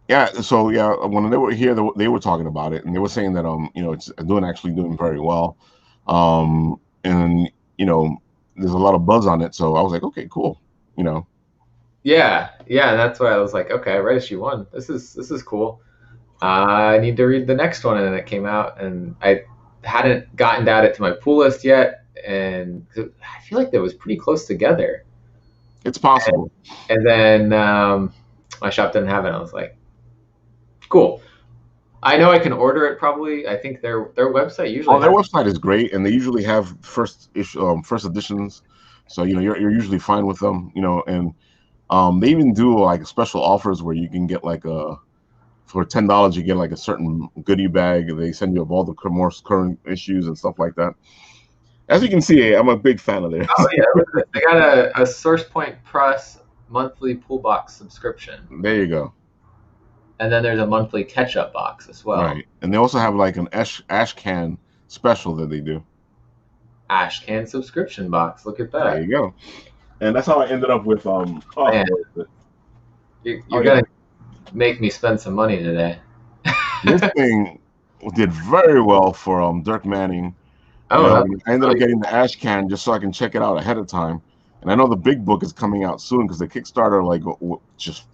Speaker 1: Yeah. So yeah, when they were here, they were talking about it, and they were saying that you know, it's doing very well, and you know, there's a lot of buzz on it. So I was like, okay, cool. You know.
Speaker 2: Yeah. That's why I was like, okay, I read issue 1. This is cool. I need to read the next one, and then it came out, and I hadn't gotten to add it to my pull list yet, and I feel like that was pretty close together.
Speaker 1: It's possible.
Speaker 2: And then my shop didn't have it. I was like, cool. I know I can order it probably. I think their website usually.
Speaker 1: Oh, their website is great, and they usually have first editions, so you know you're usually fine with them. You know, and they even do like special offers where you can get like for $10 you get like a certain goodie bag, and they send you all the most current issues and stuff like that. As you can see, I'm a big fan of theirs.
Speaker 2: Oh yeah, they got a Source Point Press monthly pool box subscription.
Speaker 1: There you go.
Speaker 2: And then there's a monthly catch-up box as well.
Speaker 1: Right, and they also have like an ash can special that they do.
Speaker 2: Ash can subscription box. Look at that.
Speaker 1: There you go. And that's how I ended up with
Speaker 2: you're gonna make me spend some money today.
Speaker 1: This thing did very well for Dirk Manning. I ended up getting the ash can just so I can check it out ahead of time. And I know the big book is coming out soon because the Kickstarter like just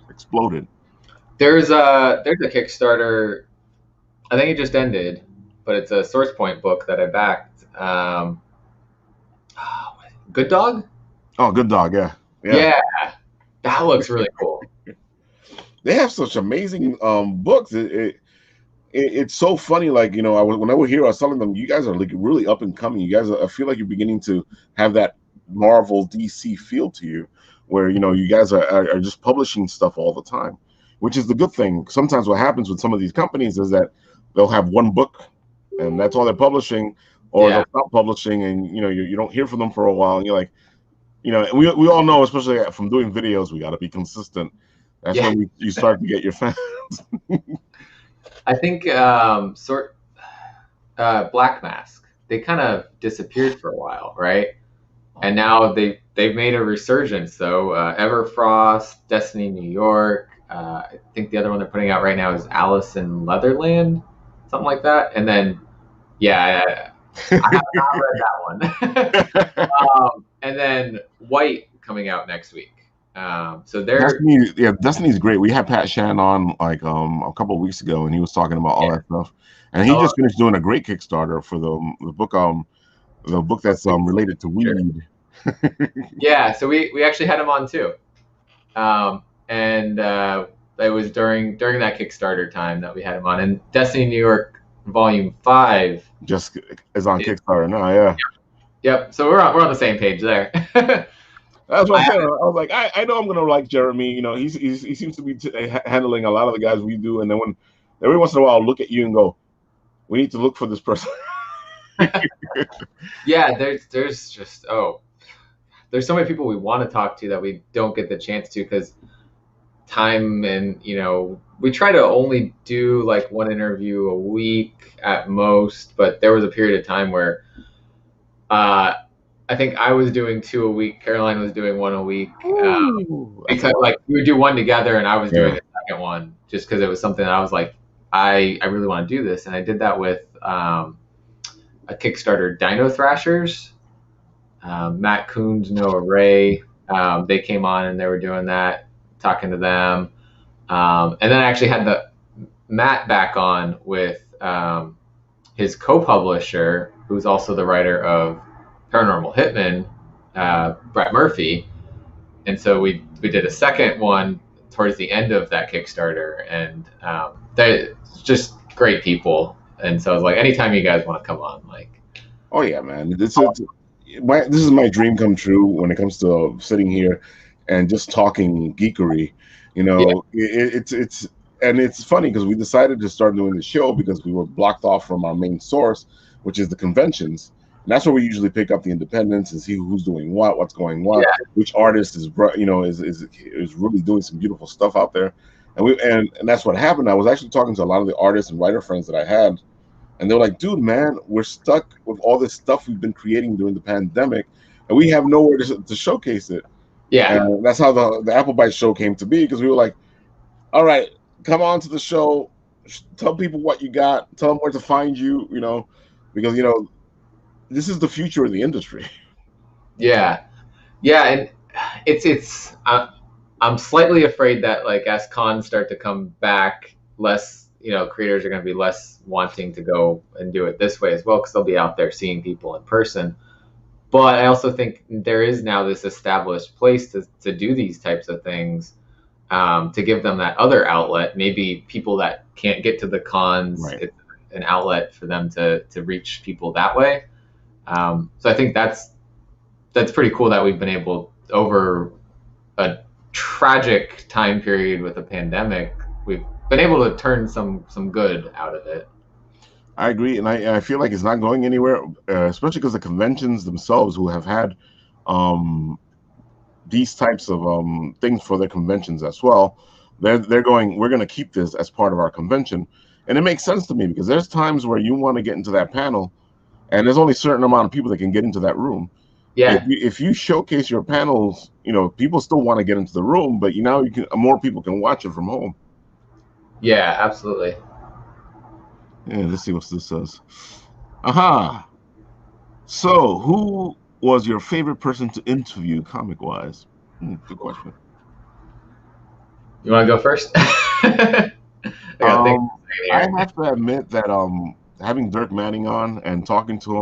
Speaker 1: exploded.
Speaker 2: There's a Kickstarter. I think it just ended, but it's a Source Point book that I backed. Good Dog?
Speaker 1: Oh, Good Dog, yeah.
Speaker 2: Yeah, that looks really cool.
Speaker 1: They have such amazing books. It's so funny. Like, you know, when I was here, I was telling them, you guys are like really up and coming. You guys, I feel like you're beginning to have that Marvel DC feel to you, where you know you guys are just publishing stuff all the time, which is the good thing. Sometimes what happens with some of these companies is that they'll have one book, and that's all they're publishing, or they'll stop publishing, and you know you don't hear from them for a while, and you're like, you know, we all know, especially from doing videos, we got to be consistent. That's when you start to get your fans.
Speaker 2: I think Black Mask, they kind of disappeared for a while, right? And now they've made a resurgence though. Everfrost, Destiny New York. I think the other one they're putting out right now is Alice in Leatherland, something like that. And then, I have not read that one. And then White coming coming out next week. So they're
Speaker 1: Destiny, yeah, Destiny's great. We had Pat Shan on like a couple of weeks ago, and he was talking about all
Speaker 2: yeah,
Speaker 1: that stuff. And he
Speaker 2: oh,
Speaker 1: just finished doing a great Kickstarter for the book that's related to
Speaker 2: sure.
Speaker 1: weed.
Speaker 2: Yeah, so we actually had him on too. And it was during that Kickstarter time that we had him on. And Destiny New York Volume 5
Speaker 1: Just is on
Speaker 2: is,
Speaker 1: Kickstarter now, yeah.
Speaker 2: yep. So we're on the same page there.
Speaker 1: That's what I'm
Speaker 2: I
Speaker 1: saying. I was like, I know I'm gonna like Jeremy. You know, he seems to be handling a lot of the guys we do, and then when every once in a while I'll look at you and go, we need to look for this person.
Speaker 2: Yeah, there's just there's so many people we want to talk to that we don't get the chance to because time, and we try to only do like one interview a week at most, but there was a period of time where uh, I think I was doing two a week, Caroline was doing one a week,
Speaker 1: Ooh, that's a
Speaker 2: because
Speaker 1: lot.
Speaker 2: like we would do one together and I was doing
Speaker 1: Yeah.
Speaker 2: a second one just because it was something that I was like, I really want to do this, and I did that with a Kickstarter, Dino Thrashers. Matt Coons, Noah Ray, they came on and they were doing that, talking to them. And then I actually had the Matt back on with his co-publisher, who's also the writer of Paranormal Hitman, Brett Murphy. And so we did a second one towards the end of that Kickstarter, and they're just great people. And so I was like, anytime you guys want to come on, like,
Speaker 1: Oh yeah, man. This is my dream come true when it comes to sitting here and just talking geekery. You
Speaker 2: yeah,
Speaker 1: know, it's and it's funny because we decided to start doing the show because we were blocked off from our main source, which is the conventions. And that's where we usually pick up the independents and see who's doing what, what's going what,
Speaker 2: yeah,
Speaker 1: which artist is really doing some beautiful stuff out there. And that's what happened. I was actually talking to a lot of the artists and writer friends that I had, and they're like, dude, man, we're stuck with all this stuff we've been creating during the pandemic, and we have nowhere to showcase it.
Speaker 2: yeah,
Speaker 1: And that's how the Applebite show came to be, because we were like, all right, come on to the show, tell people what you got, tell them where to find you, because, this is the future of the industry.
Speaker 2: yeah. Yeah, and it's I'm slightly afraid that like as cons start to come back, less creators are going to be less wanting to go and do it this way as well because they'll be out there seeing people in person. But I also think there is now this established place to do these types of things, to give them that other outlet. Maybe people that can't get to the cons,
Speaker 1: Right.
Speaker 2: it's an outlet for them to reach people that way. So I think that's pretty cool that we've been able, over a tragic time period with a pandemic, we've been able to turn some good out of it.
Speaker 1: I agree, and I feel like it's not going anywhere, especially because the conventions themselves, who have had um, these types of things for their conventions as well, they're going, we're going to keep this as part of our convention, and it makes sense to me because there's times where you want to get into that panel, and there's only a certain amount of people that can get into that room. If
Speaker 2: Yeah,
Speaker 1: you showcase your panels, people still want to get into the room, but you can more people can watch it from home.
Speaker 2: yeah, absolutely.
Speaker 1: Yeah, let's see what this says. Aha. So, who was your favorite person to interview comic wise? Good question.
Speaker 2: You want to go first? I got to think
Speaker 1: Um, I
Speaker 2: here.
Speaker 1: have to admit that having Dirk Manning on and talking to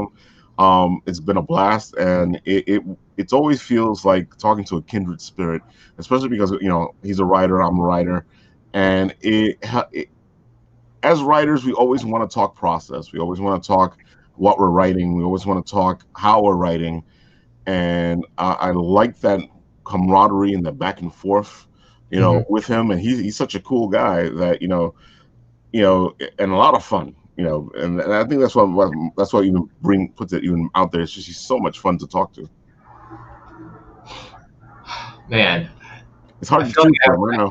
Speaker 1: him, it's been a blast, and it's always feels like talking to a kindred spirit, especially because he's a writer, I'm a writer, and as writers we always want to talk process, we always want to talk what we're writing, we always want to talk how we're writing, and I like that camaraderie and the back and forth,
Speaker 2: Hmm.
Speaker 1: with him, and he's such a cool guy that and a lot of fun, and I think that's what even puts it even out there. It's just he's so much fun to talk to.
Speaker 2: Man,
Speaker 1: It's
Speaker 2: I
Speaker 1: hard to
Speaker 2: feel like
Speaker 1: choose from. I know.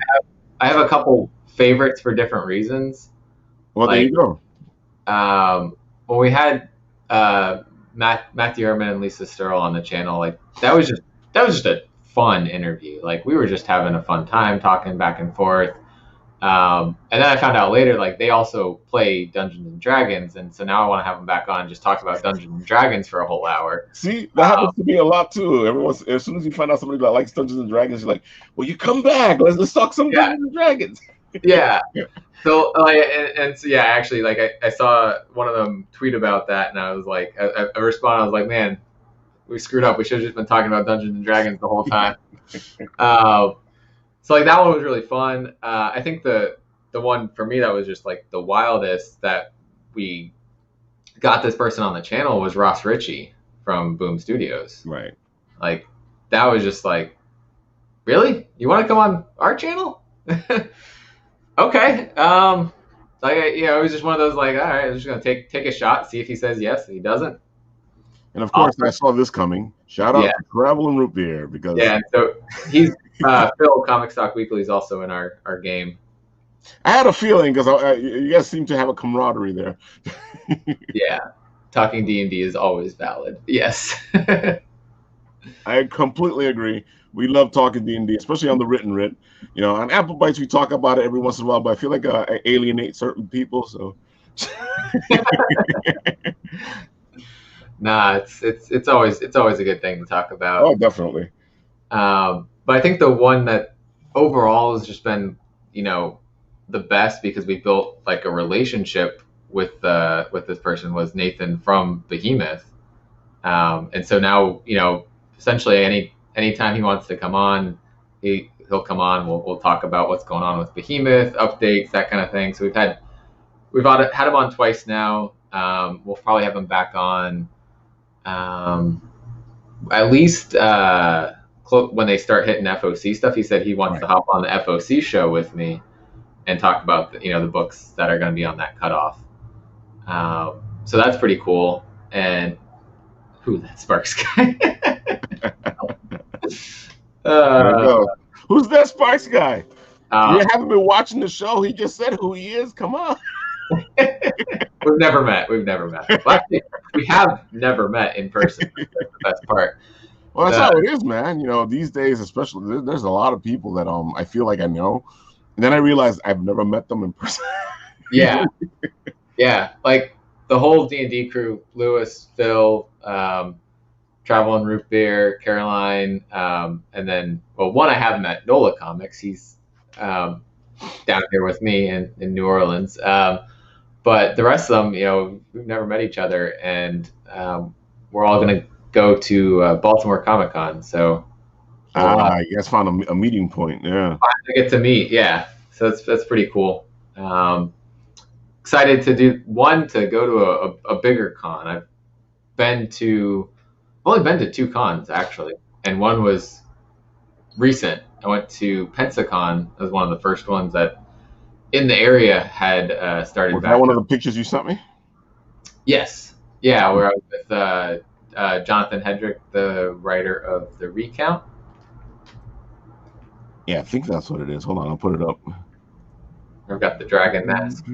Speaker 2: I have a couple favorites for different reasons.
Speaker 1: Well, there
Speaker 2: Like,
Speaker 1: you go.
Speaker 2: when we had Matthew Herman and Lisa Sterl on the channel, like that was just a fun interview. Like we were just having a fun time talking back and forth. And then I found out later, like they also play Dungeons and Dragons, and so now I want to have them back on and just talk about Dungeons and Dragons for a whole hour.
Speaker 1: See, that happens to me a lot too. Everyone's as soon as you find out somebody that likes Dungeons and Dragons, you're like, "Well, you come back. Let's talk some
Speaker 2: Yeah,
Speaker 1: Dungeons and Dragons."
Speaker 2: yeah. So like, and so yeah, actually, like I saw one of them tweet about that, and I was like, I responded, I was like, man, we screwed up. We should have just been talking about Dungeons and Dragons the whole time. So like that one was really fun. I think the one for me that was just like the wildest that we got this person on the channel was Ross Ritchie from Boom Studios.
Speaker 1: Right.
Speaker 2: Like that was just like, really? You want to come on our channel? Okay. Like it was just one of those like, all right, I'm just gonna take a shot, see if he says yes. If he doesn't,
Speaker 1: And of course, I saw this coming. Shout out
Speaker 2: yeah,
Speaker 1: to Travel and Root Beer because
Speaker 2: yeah. So he's Phil Comic Stock Weekly is also in our game.
Speaker 1: I had a feeling because you guys seem to have a camaraderie there.
Speaker 2: Yeah, talking D&D is always valid. Yes.
Speaker 1: I completely agree. We love talking D&D, especially on the written writ. You know, on Apple Bites, we talk about it every once in a while, but I feel like I alienate certain people. So,
Speaker 2: Nah, it's always a good thing to talk about.
Speaker 1: oh, definitely.
Speaker 2: But I think the one that overall has just been, the best because we built like a relationship with this person was Nathan from Behemoth. And so now, essentially anytime he wants to come on, he'll come on. We'll talk about what's going on with Behemoth, updates, that kind of thing. So we've had him on twice now. We'll probably have him back on at least when they start hitting FOC stuff. He said he wants to hop on the FOC show with me and talk about the books that are going to be on that cutoff. So that's pretty cool. And that Sparks guy?
Speaker 1: Who's that Sparks guy? You haven't been watching the show. He just said who he is. Come on.
Speaker 2: We've never met. Well, actually, we have never met in person. That's the best part.
Speaker 1: Well, that's how it is, man. These days, especially, there's a lot of people that I feel like I know, and then I realize I've never met them in person.
Speaker 2: Yeah, yeah. Like the whole D&D crew: Lewis, Phil, Travel and Root Beer, Caroline, and then one I have met, Nola Comics. He's down here with me in New Orleans. But the rest of them, we've never met each other, and we're all going to go to Baltimore Comic-Con. So,
Speaker 1: you guys found a meeting point, yeah.
Speaker 2: I get to meet, yeah. So that's pretty cool. Excited to go to a bigger con. I've only been to 2 cons actually, and one was recent. I went to Pensacon. It was one of the first ones that in the area had started.
Speaker 1: Was that one of the pictures you sent me?
Speaker 2: Yes. Yeah, where I was with Jonathan Hedrick, the writer of The Recount.
Speaker 1: Yeah, I think that's what it is. Hold on, I'll put it up.
Speaker 2: I've got the dragon mask.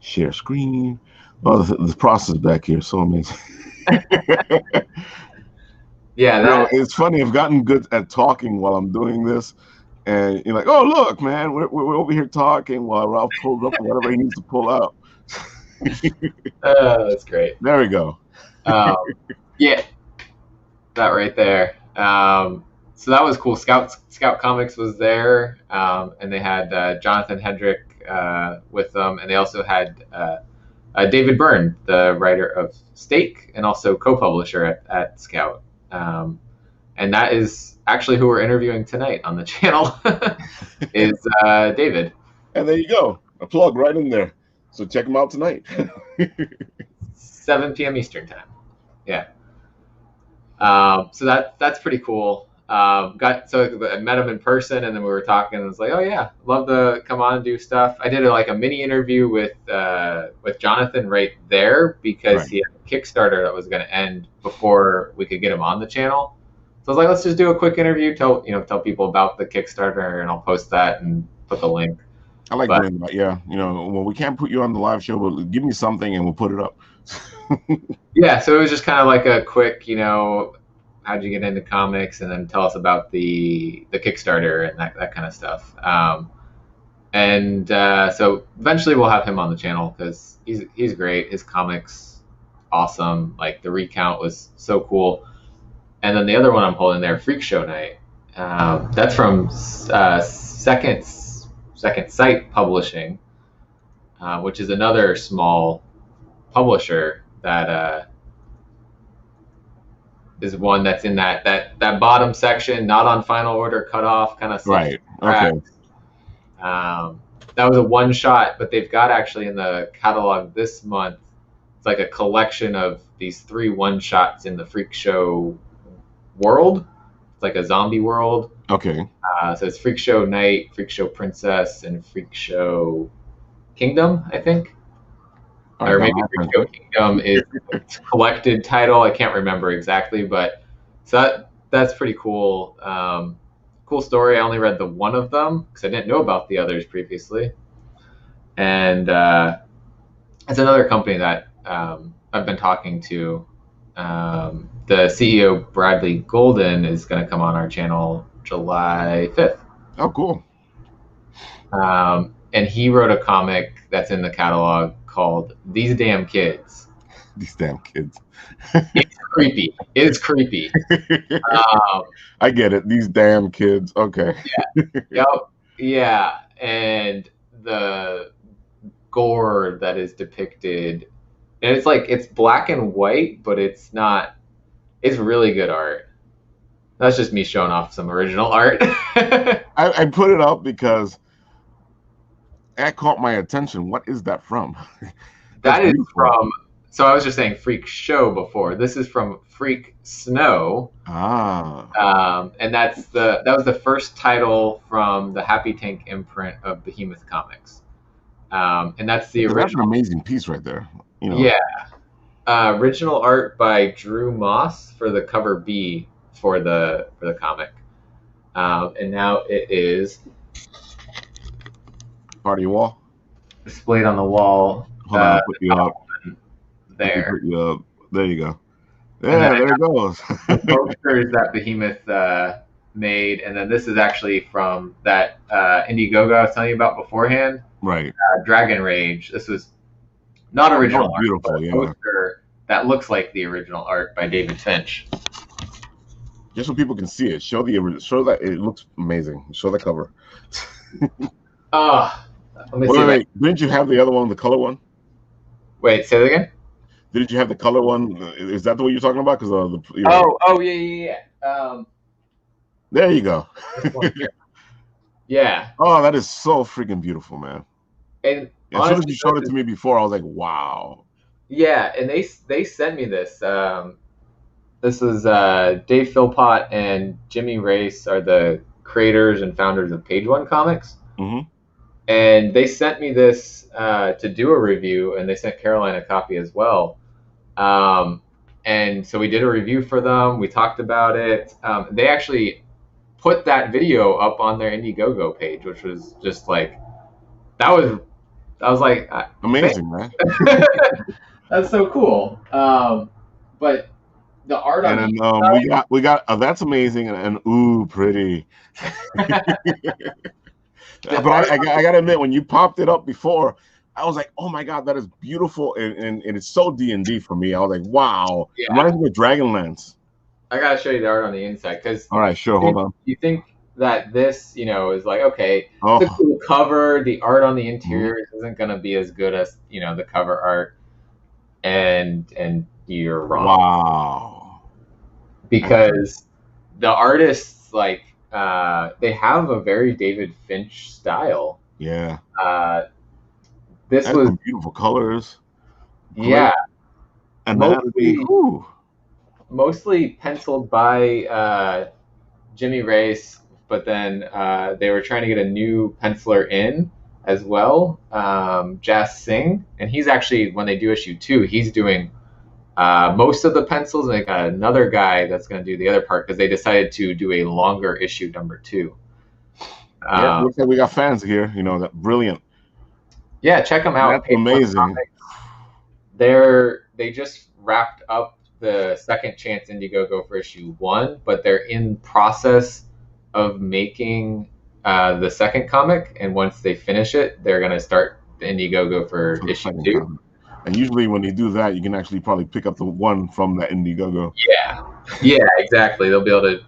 Speaker 1: Share screen. Oh, the process back here, so amazing.
Speaker 2: Yeah,
Speaker 1: it's funny. I've gotten good at talking while I'm doing this. And you're like, oh, look, man, we're over here talking while Ralph pulls up whatever he needs to pull out.
Speaker 2: That's great.
Speaker 1: There we go.
Speaker 2: Yeah, that right there. So that was cool. Scout Comics was there, and they had Jonathan Hedrick with them, and they also had David Byrne, the writer of Stake, and also co-publisher at Scout. And that is actually who we're interviewing tonight on the channel is David.
Speaker 1: And there you go. A plug right in there. So check him out tonight.
Speaker 2: 7 p.m. Eastern time. Yeah. So that's pretty cool. I met him in person, and then we were talking, and I was like, oh yeah, love to come on and do stuff. I did a mini interview with Jonathan right there because he had a Kickstarter that was going to end before we could get him on the channel. So I was like, let's just do a quick interview, tell people about the Kickstarter, and I'll post that and put the link.
Speaker 1: I like doing that. Yeah, well, we can't put you on the live show, but give me something and we'll put it up.
Speaker 2: Yeah, so it was just kind of like a quick, how'd you get into comics, and then tell us about the Kickstarter and that kind of stuff. And so eventually we'll have him on the channel because he's great. His comics awesome. Like the recount was so cool. And then the other one I'm holding there, Freak Show Night. That's from Second Sight Publishing, which is another small publisher that is one that's in that bottom section, not on final order, cut off, kind of
Speaker 1: Right. Okay.
Speaker 2: That was a one shot, but they've got actually in the catalog this month. It's like a collection of these 3 one shots in the Freak Show world. It's like a zombie world.
Speaker 1: Okay.
Speaker 2: So it's Freak Show Night, Freak Show Princess, and Freak Show Kingdom, I think. Or maybe Freak Show Kingdom is a collected title. I can't remember exactly, but so that's pretty cool. Cool story. I only read the one of them because I didn't know about the others previously. And it's another company that I've been talking to. The CEO, Bradley Golden, is going to come on our channel July 5th.
Speaker 1: Oh, cool.
Speaker 2: And he wrote a comic that's in the catalog called These Damn Kids.
Speaker 1: These damn kids.
Speaker 2: It's creepy. It's creepy.
Speaker 1: I get it. These damn kids. Okay.
Speaker 2: Yeah. Yep. Yeah. And the gore that is depicted, and it's like it's black and white, but it's not. It's really good art. That's just me showing off some original art.
Speaker 1: I put it up because that caught my attention. What is that from?
Speaker 2: That is from. So I was just saying Freak Show before. This is from Freak Snow. And that was the first title from the Happy Tank imprint of Behemoth Comics. And that's the original.
Speaker 1: That's an amazing piece right there. You know.
Speaker 2: Yeah. Original art by Drew Moss for the cover B for the comic. And now it is
Speaker 1: part of your wall.
Speaker 2: Displayed on the wall.
Speaker 1: Hold on, I'll put you up.
Speaker 2: There.
Speaker 1: Put you up. There you go. Yeah, there it goes.
Speaker 2: The posters that Behemoth made, and then this is actually from that Indiegogo I was telling you about beforehand.
Speaker 1: Right.
Speaker 2: Dragon Rage. This was not original art,
Speaker 1: beautiful,
Speaker 2: but a poster that looks like the original art by David Finch.
Speaker 1: Just so people can see it, show that it looks amazing. Show the cover.
Speaker 2: Let me see.
Speaker 1: Wait. Didn't you have the other one, the color one?
Speaker 2: Wait, say that again.
Speaker 1: Didn't you have the color one? Is that the one you're talking about? Because
Speaker 2: yeah.
Speaker 1: There you go.
Speaker 2: Yeah.
Speaker 1: Oh, that is so freaking beautiful, man.
Speaker 2: And
Speaker 1: as soon as you showed it to me before, I was like, wow.
Speaker 2: Yeah, and they sent me this. This is Dave Philpott and Jimmy Race are the creators and founders of Page One Comics.
Speaker 1: Mm-hmm.
Speaker 2: And they sent me this to do a review, and they sent Caroline a copy as well. And so we did a review for them. We talked about it. They actually put that video up on their Indiegogo page, which was just like, I was like,
Speaker 1: amazing, man.
Speaker 2: That's so cool. But the art on
Speaker 1: we got that's amazing and ooh, pretty. But I gotta admit, when you popped it up before, I was like, oh my god, that is beautiful, and it's so D&D for me. I was like, wow. Yeah. Reminds me of Dragonlance.
Speaker 2: I gotta show you the art on the inside because.
Speaker 1: All right, sure. Hold on.
Speaker 2: You think that this, is like, okay, it's a cool cover. The art on the interior isn't gonna be as good as the cover art, and you're wrong.
Speaker 1: Wow.
Speaker 2: Because the artists they have a very David Finch style.
Speaker 1: Yeah.
Speaker 2: This was
Speaker 1: beautiful colors.
Speaker 2: Yeah.
Speaker 1: And
Speaker 2: mostly penciled by Jimmy Race, but then they were trying to get a new penciler in as well, Jas Singh, and he's actually, when they do issue 2, he's doing most of the pencils, and they got another guy that's going to do the other part because they decided to do a longer issue number 2.
Speaker 1: Yeah, looks like we got fans here. That brilliant.
Speaker 2: Yeah, check them out.
Speaker 1: That's amazing.
Speaker 2: They just wrapped up the second chance Indiegogo for issue 1, but they're in process of making the second comic, and once they finish it, they're gonna start the Indiegogo for
Speaker 1: for the
Speaker 2: issue
Speaker 1: second
Speaker 2: 2.
Speaker 1: comic. And usually when they do that, you can actually probably pick up the one from that Indiegogo.
Speaker 2: Yeah, yeah, exactly. They'll be able to,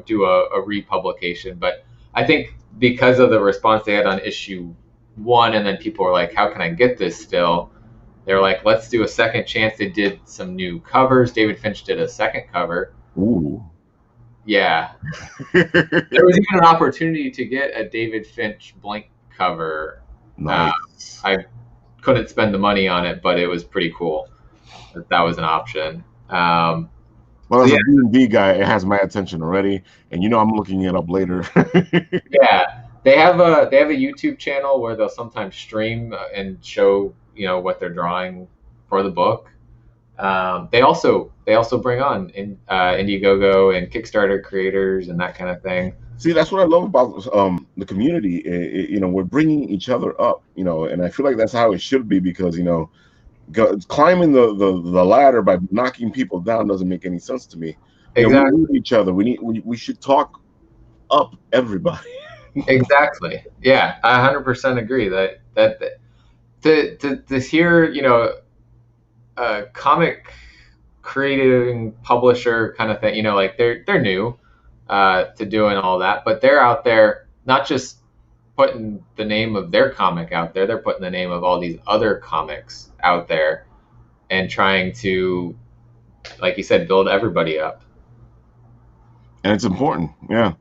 Speaker 2: do a republication. But I think because of the response they had on issue 1, and then people were like, "How can I get this still?" They're like, "Let's do a second chance." They did some new covers. David Finch did a second cover.
Speaker 1: Ooh.
Speaker 2: Yeah, there was even an opportunity to get a David Finch blank cover.
Speaker 1: Nice.
Speaker 2: I couldn't spend the money on it, but it was pretty cool that was an option.
Speaker 1: Well,
Speaker 2: So
Speaker 1: as
Speaker 2: yeah,
Speaker 1: a D&D guy, it has my attention already, and I'm looking it up later.
Speaker 2: yeah, they have a YouTube channel where they'll sometimes stream and show what they're drawing for the book. They also bring on Indiegogo and Kickstarter creators and that kind of thing.
Speaker 1: See, that's what I love about the community. We're bringing each other up, and I feel like that's how it should be because climbing the ladder by knocking people down doesn't make any sense to me.
Speaker 2: Exactly.
Speaker 1: We need each other. We should talk up everybody.
Speaker 2: Exactly. Yeah, I 100% agree that to hear a comic creating publisher kind of thing, like they're new to doing all that, but they're out there not just putting the name of their comic out there, they're putting the name of all these other comics out there and trying to, like you said, build everybody up.
Speaker 1: And it's important, yeah.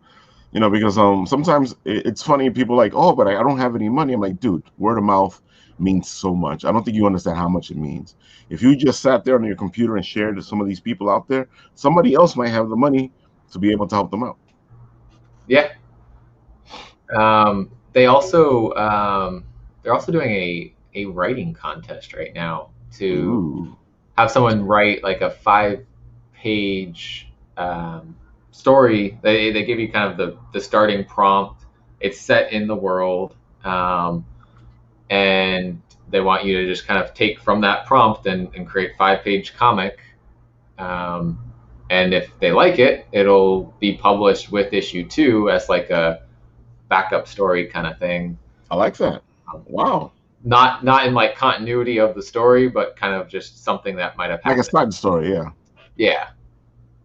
Speaker 1: Because sometimes it's funny. People are like, oh, but I don't have any money. I'm like, dude, word of mouth means so much. I don't think you understand how much it means. If you just sat there on your computer and shared to some of these people out there, somebody else might have the money to be able to help them out.
Speaker 2: Yeah. They're also doing a writing contest right now to
Speaker 1: Ooh.
Speaker 2: have someone write like a 5-page story. They give you kind of the starting prompt. It's set in the world, and they want you to just kind of take from that prompt and create 5-page comic. And if they like it, it'll be published with issue 2 as like a backup story kind of thing.
Speaker 1: I like that. Wow.
Speaker 2: Not in like continuity of the story, but kind of just something that might have
Speaker 1: Like
Speaker 2: happened.
Speaker 1: a side story, yeah.
Speaker 2: Yeah.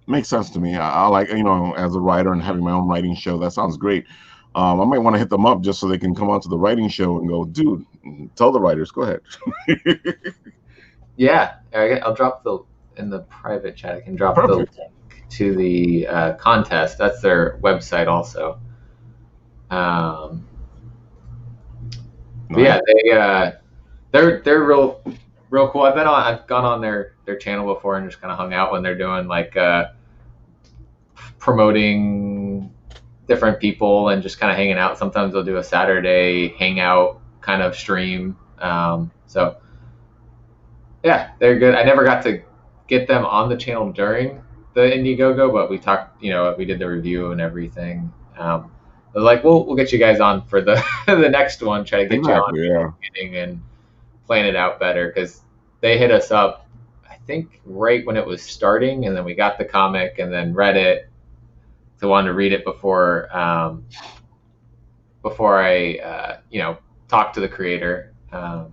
Speaker 1: Makes sense to me. I like, as a writer and having my own writing show, that sounds great. I might want to hit them up just so they can come onto the writing show and go, dude, tell the writers, go ahead.
Speaker 2: Yeah. I'll drop in the private chat. I can drop
Speaker 1: Perfect.
Speaker 2: the link to the contest. That's their website also. But yeah, they're real cool. I've gone on their channel before and just kind of hung out when they're doing like promoting different people and just kind of hanging out. Sometimes they'll do a Saturday hangout kind of stream. So yeah, they're good. I never got to get them on the channel during the Indiegogo, but we talked, we did the review and everything. I was like, we'll get you guys on for the the next one. Try to get
Speaker 1: Exactly,
Speaker 2: you on and plan it out better because they hit us up, I think, right when it was starting, and then we got the comic and then read it. So wanted to read it before I talked to the creator. That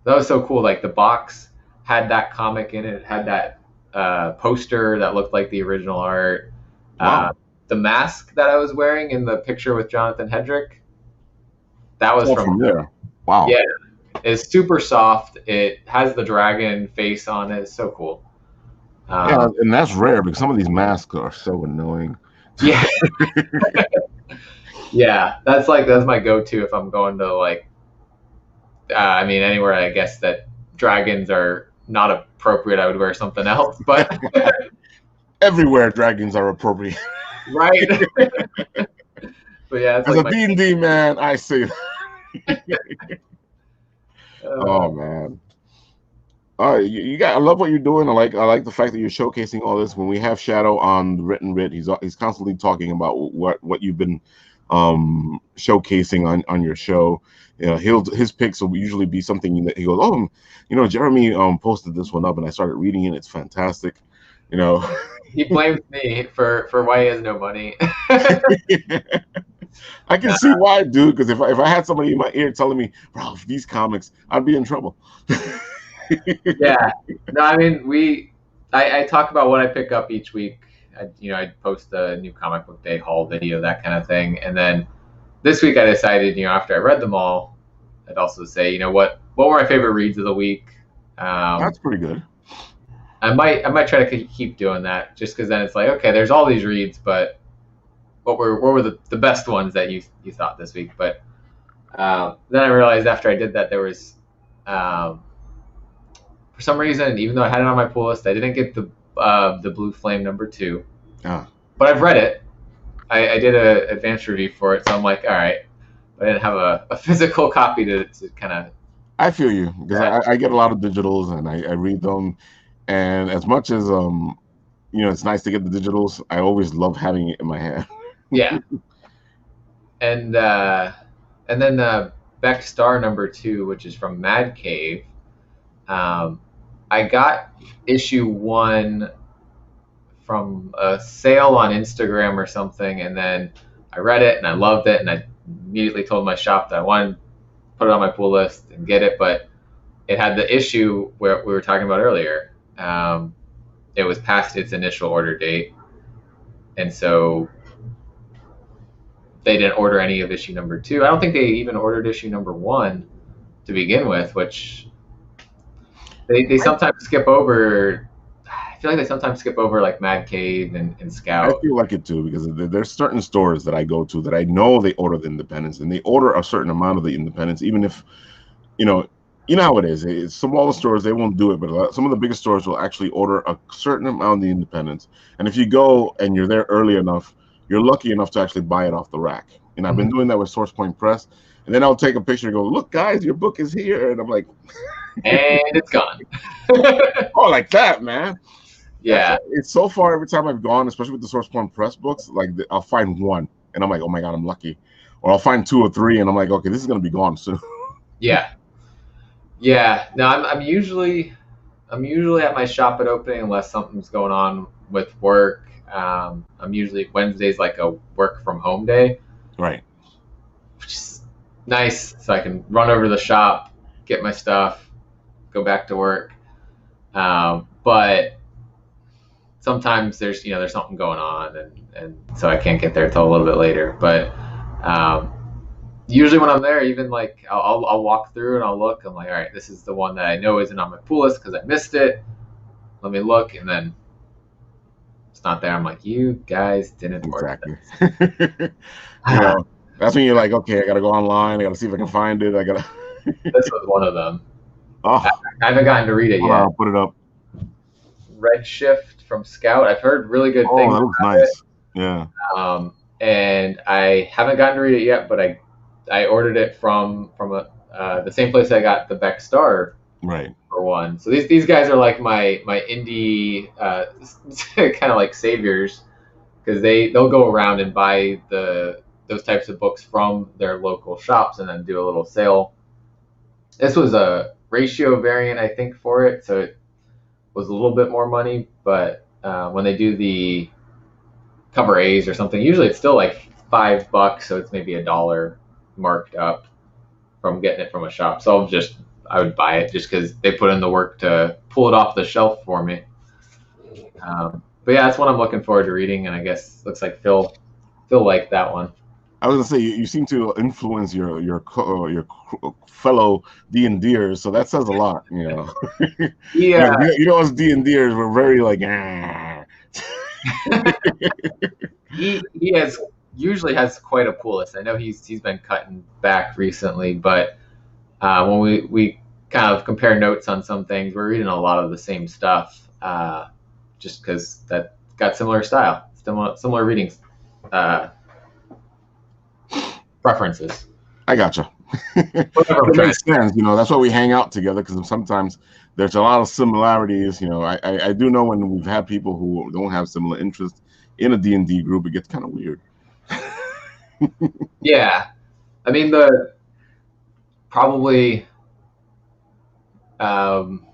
Speaker 2: was so cool. Like the box had that comic in it. It had that poster that looked like the original art.
Speaker 1: wow.
Speaker 2: The mask that I was wearing in the picture with Jonathan Hedrick, that was
Speaker 1: from there. Wow.
Speaker 2: Yeah, it's super soft. It has the dragon face on it. It's so cool.
Speaker 1: Yeah, and that's rare because some of these masks are so annoying.
Speaker 2: Yeah. Yeah, that's my go-to if I'm going to like, anywhere I guess that dragons are not appropriate, I would wear something else. But
Speaker 1: everywhere dragons are appropriate.
Speaker 2: Right. But yeah, it's
Speaker 1: as
Speaker 2: like
Speaker 1: a D&D man, I say that. Oh man. I love what you're doing. I like the fact that you're showcasing all this. When we have Shadow on the Written Writ, he's constantly talking about what you've been showcasing on your show. His picks will usually be something that he goes, oh, Jeremy posted this one up and I started reading it. It's fantastic. You know.
Speaker 2: He blames me for why he has no money.
Speaker 1: I can see why, dude. Because if I had somebody in my ear telling me, "Bro, these comics," I'd be in trouble.
Speaker 2: Yeah. No, I mean I talk about what I pick up each week. I post a new comic book day haul video, that kind of thing, and then this week I decided, after I read them all, I'd also say, what were my favorite reads of the week.
Speaker 1: That's pretty good.
Speaker 2: I might try to keep doing that, just because then it's like, okay, there's all these reads, but what were the best ones that you thought this week? But then I realized after I did that, there was um, for some reason, even though I had it on my pull list, I didn't get the Blue Flame #2,
Speaker 1: Ah,
Speaker 2: but I've read it. I did an advanced review for it, so I'm like, all right. But I didn't have a physical copy to kind of.
Speaker 1: I feel you because I get a lot of digitals and I read them, and as much as it's nice to get the digitals, I always love having it in my hand.
Speaker 2: Yeah, and then Beck Star #2, which is from Mad Cave. Um, I got issue 1 from a sale on Instagram or something, and then I read it and I loved it, and I immediately told my shop that I wanted to put it on my pull list and get it, but it had the issue where we were talking about earlier. It was past its initial order date, and so they didn't order any of issue #2. I don't think they even ordered issue #1 to begin with, which they sometimes skip over. I feel like they sometimes skip over like Mad Cave and
Speaker 1: I
Speaker 2: Scout.
Speaker 1: feel like it too because there's certain stores that I go to that I know they order the independents and they order a certain amount of the independents, even if you know how it is. It's smaller stores they won't do it, but some of the biggest stores will actually order a certain amount of the independents. And if you go and you're there early enough, you're lucky enough to actually buy it off the rack. And I've been doing that with Source Point Press. And then I'll take a picture and go, "Look, guys, your book is here." And I'm like,
Speaker 2: And it's gone.
Speaker 1: "Oh, like that, man." That's
Speaker 2: Yeah,
Speaker 1: it's so far every time I've gone, especially with the Source Point Press books. Like I'll find one, and I'm like, "Oh my god, I'm lucky," or I'll find 2 or 3, and I'm like, "Okay, this is gonna be gone soon."
Speaker 2: yeah, yeah. No, I'm usually at my shop at opening unless something's going on with work. I'm usually Wednesday's like a work from home day,
Speaker 1: Right.
Speaker 2: which is nice, so I can run over to the shop, get my stuff, go back to work. But sometimes there's something going on, and so I can't get there till a little bit later. But um, usually when I'm there, even like I'll walk through and I'll look. I'm like, all right, this is the one that I know isn't on my pull list because I missed it. Let me look, and then it's not there. I'm like, you guys didn't order
Speaker 1: Exactly.
Speaker 2: that.
Speaker 1: That's when you're like, okay, I gotta go online. I gotta see if I can find it. I gotta.
Speaker 2: This was one of them. I
Speaker 1: Oh,
Speaker 2: I haven't gotten to read it
Speaker 1: hold on,
Speaker 2: yet.
Speaker 1: I'll put it up.
Speaker 2: Redshift from Scout. I've heard really good
Speaker 1: Oh,
Speaker 2: things
Speaker 1: that looks
Speaker 2: about it.
Speaker 1: nice. Yeah.
Speaker 2: And I haven't gotten to read it yet, but I ordered it from the same place I got the Beck Star
Speaker 1: Right.
Speaker 2: for one. So these guys are like my indie kind of like saviors, because they'll go around and buy those types of books from their local shops and then do a little sale. This was a ratio variant, I think, for it, so it was a little bit more money. But when they do the cover A's or something, usually it's still like $5, so it's maybe $1 marked up from getting it from a shop. So I would buy it just because they put in the work to pull it off the shelf for me. But yeah, that's what I'm looking forward to reading, and I guess looks like Phil liked that one.
Speaker 1: I was gonna say you seem to influence your fellow D&Ders, so that says a lot.
Speaker 2: Yeah,
Speaker 1: Us D&Ders, we're very like, ah.
Speaker 2: he has usually has quite a pool list. I know he's been cutting back recently, but when we kind of compare notes on some things, we're reading a lot of the same stuff, just because that got similar style, similar readings, uh, preferences.
Speaker 1: I gotcha.
Speaker 2: Whatever I'm
Speaker 1: It
Speaker 2: trying.
Speaker 1: makes sense. That's why we hang out together because sometimes there's a lot of similarities. I do know when we've had people who don't have similar interests in a D&D group, it gets kind of weird.
Speaker 2: Yeah, I mean the probably um,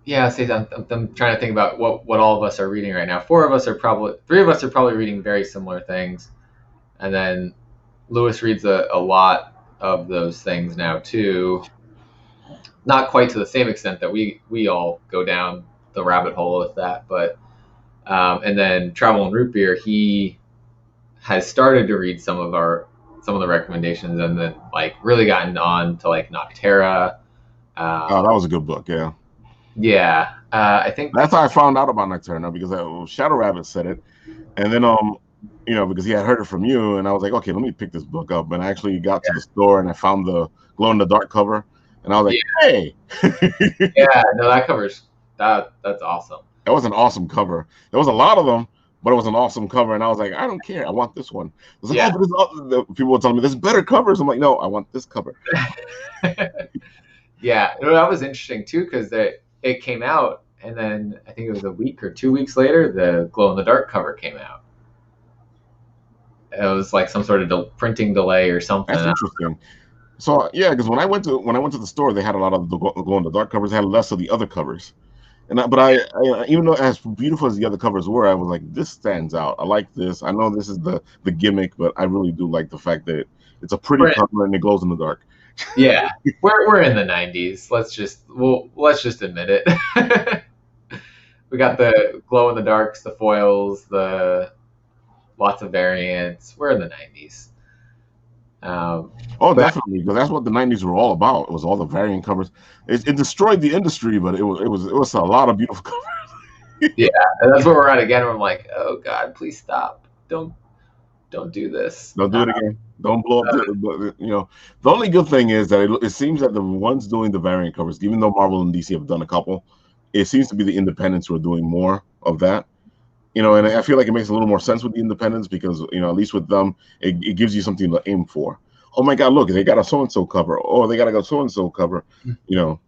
Speaker 2: yeah, see, I'm trying to think about what all of us are reading right now. Three of us are probably reading very similar things, and then Lewis reads a lot of those things now too. Not quite to the same extent that we all go down the rabbit hole with that, but and then Travel and Root Beer, he has started to read some of the recommendations, and then like really gotten on to like Noctera.
Speaker 1: Oh,
Speaker 2: Um,
Speaker 1: that was a good book. Yeah,
Speaker 2: yeah, I think
Speaker 1: that's how I found out about Nocturna because Shadow Rabbit said it, and then because he had heard it from you, and I was like, okay, let me pick this book up, and I actually got to the store and I found the glow in the dark cover, and I was like,
Speaker 2: yeah,
Speaker 1: hey,
Speaker 2: yeah, no, that covers that's awesome.
Speaker 1: that was an awesome cover. There was a lot of them, but it was an awesome cover, and I was like, I don't care, I want this one. I was like, oh,
Speaker 2: Yeah.
Speaker 1: but the people were telling me there's better covers. I'm like, no, I want this cover.
Speaker 2: Yeah, you know, that was interesting too because it came out, and then I think it was a week or 2 weeks later, the glow in the dark cover came out. It was like some sort of printing delay or something.
Speaker 1: That's interesting. So yeah, because when I went to the store, they had a lot of the glow in the dark covers. They had less of the other covers. But even though as beautiful as the other covers were, I was like, this stands out. I like this. I know this is the gimmick, but I really do like the fact that it's a pretty
Speaker 2: We're in,
Speaker 1: cover and it glows in the dark.
Speaker 2: yeah, we're in the 90s. Let's just admit it. We got the glow in the darks, the foils, the lots of variants. We're in the 90s.
Speaker 1: Oh,
Speaker 2: But
Speaker 1: definitely, because that's what the '90s were all about. It was all the variant covers. It destroyed the industry, but it was a lot of beautiful covers.
Speaker 2: yeah, and that's where we're at again. Where I'm like, oh God, please stop. Don't do this.
Speaker 1: Don't do it again. Don't blow up the only good thing is that it seems that the ones doing the variant covers, even though Marvel and DC have done a couple, it seems to be the independents who are doing more of that. And I feel like it makes a little more sense with the independents because at least with them, it gives you something to aim for. Oh my God, look, they got a so and so cover. Oh, they got a so and so cover. You know,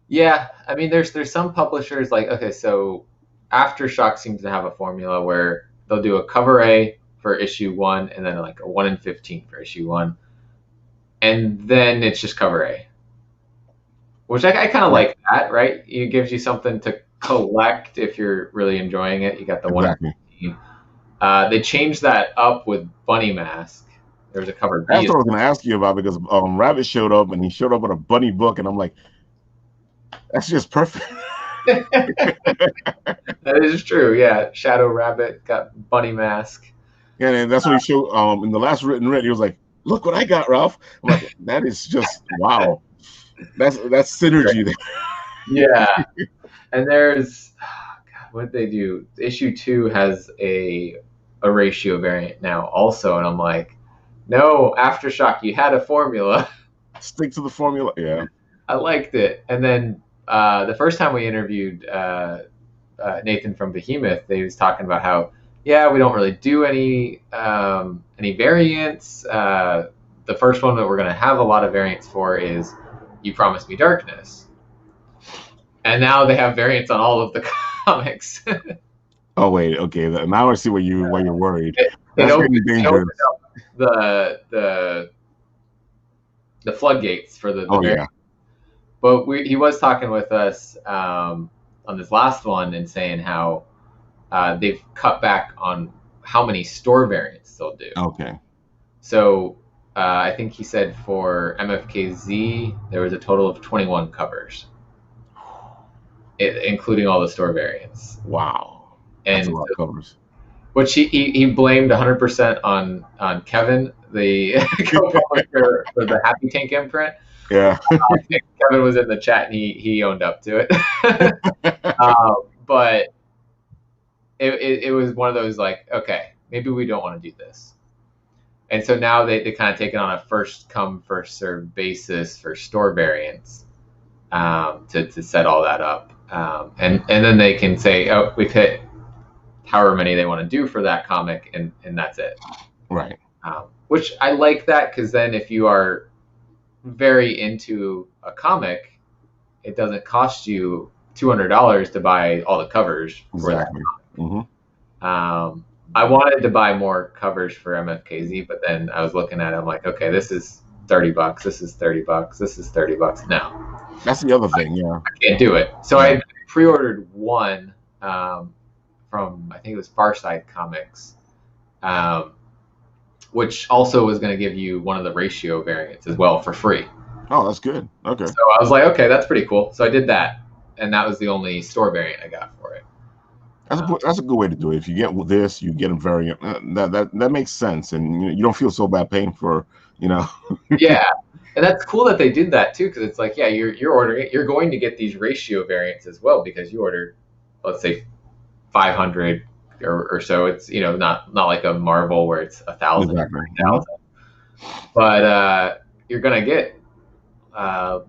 Speaker 2: Yeah, I mean, there's some publishers like okay, so Aftershock seems to have a formula where they'll do a cover A for issue one, and then like a 1 in 15 for issue one, and then it's just cover A, which I kind of
Speaker 1: right?
Speaker 2: like that, right? It gives you something to collect if you're really enjoying it. You got the one in
Speaker 1: Exactly.
Speaker 2: 15. They changed that up with Bunny Mask. There's a cover
Speaker 1: That's
Speaker 2: B.
Speaker 1: what I was going to ask you about because Rabbit showed up and he showed up with a bunny book, and I'm like, that's just perfect.
Speaker 2: That is true. Yeah, Shadow Rabbit got Bunny Mask.
Speaker 1: And that's what he showed in the last written read. He was like, "Look what I got, Ralph." I'm like, "That is just wow. That's synergy there."
Speaker 2: Yeah, and there's God, what did they do? Issue two has a ratio variant now also, and I'm like, no, Aftershock, you had a formula.
Speaker 1: Stick to the formula. Yeah.
Speaker 2: I liked it. And then the first time we interviewed Nathan from Behemoth, they was talking about how yeah, we don't really do any variants. The first one that we're going to have a lot of variants for is You Promised Me Darkness, and now they have variants on all of the comics.
Speaker 1: Oh wait. Okay. Now I see why you're worried.
Speaker 2: it, it,
Speaker 1: That's
Speaker 2: opened,
Speaker 1: getting
Speaker 2: it opened
Speaker 1: dangerous.
Speaker 2: up the floodgates for the
Speaker 1: Oh
Speaker 2: variants.
Speaker 1: yeah.
Speaker 2: But he was talking with us on this last one and saying how they've cut back on how many store variants they'll do.
Speaker 1: Okay.
Speaker 2: So I think he said for MFKZ there was a total of 21 covers, including all the store variants.
Speaker 1: Wow. That's a
Speaker 2: And
Speaker 1: lot of covers.
Speaker 2: which he blamed 100% on Kevin, the co-publisher for the Happy Tank imprint.
Speaker 1: Yeah.
Speaker 2: Kevin was in the chat and he owned up to it. But it was one of those like, okay, maybe we don't want to do this. And so now they kind of take it on a first come, first served basis for store variants to set all that up. And then they can say, oh, we've hit however many they want to do for that comic, and that's it.
Speaker 1: Right.
Speaker 2: Which I like that because then if you are very into a comic, it doesn't cost you $200 to buy all the covers for
Speaker 1: Exactly. Mm-hmm.
Speaker 2: I wanted to buy more covers for MFKZ, but then I was looking at it, I'm like, okay, this is $30. This is $30. This is $30. No,
Speaker 1: That's the other thing. Yeah.
Speaker 2: I can't do it. So
Speaker 1: Yeah.
Speaker 2: I pre-ordered one from, I think it was Farside Comics, um, which also was going to give you one of the ratio variants as well for free.
Speaker 1: Oh, that's good. Okay.
Speaker 2: So I was like, okay, that's pretty cool. So I did that, and that was the only store variant I got for it.
Speaker 1: That's a good way to do it. If you get this, you get a variant. That makes sense, and you don't feel so bad paying for, you know.
Speaker 2: Yeah, and that's cool that they did that too, because it's like, yeah, you're ordering, you're going to get these ratio variants as well because you ordered, let's say, 500 or so. It's not like a Marvel where it's 1,000,
Speaker 1: Exactly.
Speaker 2: 3,000, but you're gonna get what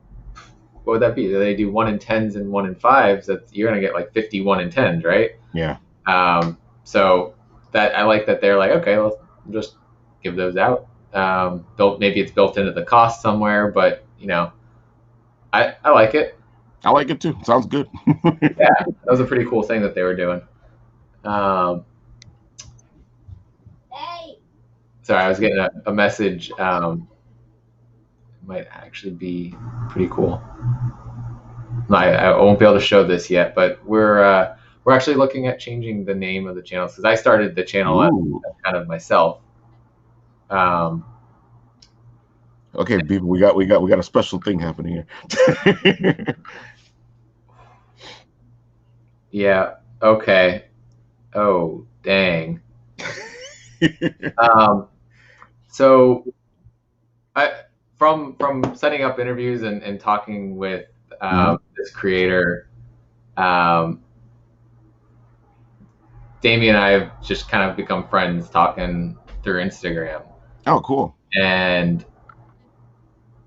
Speaker 2: would that be? They do 1 in 10s and 1 in 5s. That's you're gonna get like 51 in 10s, right?
Speaker 1: Yeah.
Speaker 2: So that I like that they're like, okay, let's just give those out. Maybe it's built into the cost somewhere, but I like it.
Speaker 1: I like it too. Sounds good.
Speaker 2: Yeah, that was a pretty cool thing that they were doing. Sorry, I was getting a message. Might actually be pretty cool. I won't be able to show this yet, but we're actually looking at changing the name of the channel because I started the channel as kind of myself.
Speaker 1: Okay, people, we got a special thing happening here.
Speaker 2: Yeah. Okay. Oh, dang. So from setting up interviews and talking with this creator, Damien and I have just kind of become friends talking through Instagram.
Speaker 1: Oh, cool.
Speaker 2: And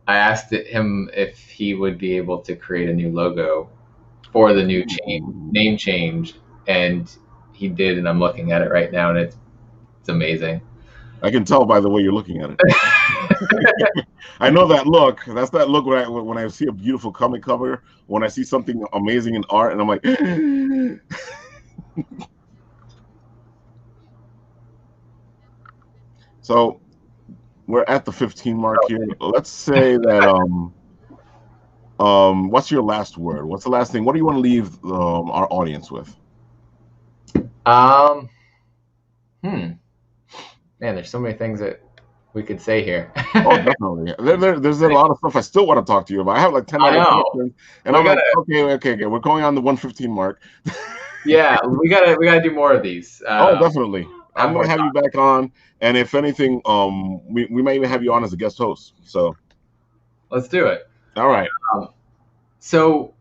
Speaker 2: I asked him if he would be able to create a new logo for the new name change, and he did, and I'm looking at it right now, and it's amazing.
Speaker 1: I can tell by the way you're looking at it. I know that look. That's that look when I see a beautiful comic cover, when I see something amazing in art, and I'm like, so we're at the 15 mark here. Let's say that what's your last word? What's the last thing? What do you want to leave our audience with?
Speaker 2: Man, there's so many things that we could say here.
Speaker 1: Oh, definitely. There's a lot of stuff I still want to talk to you about. I have like 10 other questions, and I'm like, okay, we're going on the 115 mark.
Speaker 2: Yeah, we gotta do more of these.
Speaker 1: Oh, definitely. I'm gonna have you back on, and if anything, we may even have you on as a guest host. So
Speaker 2: let's do it.
Speaker 1: All right.
Speaker 2: So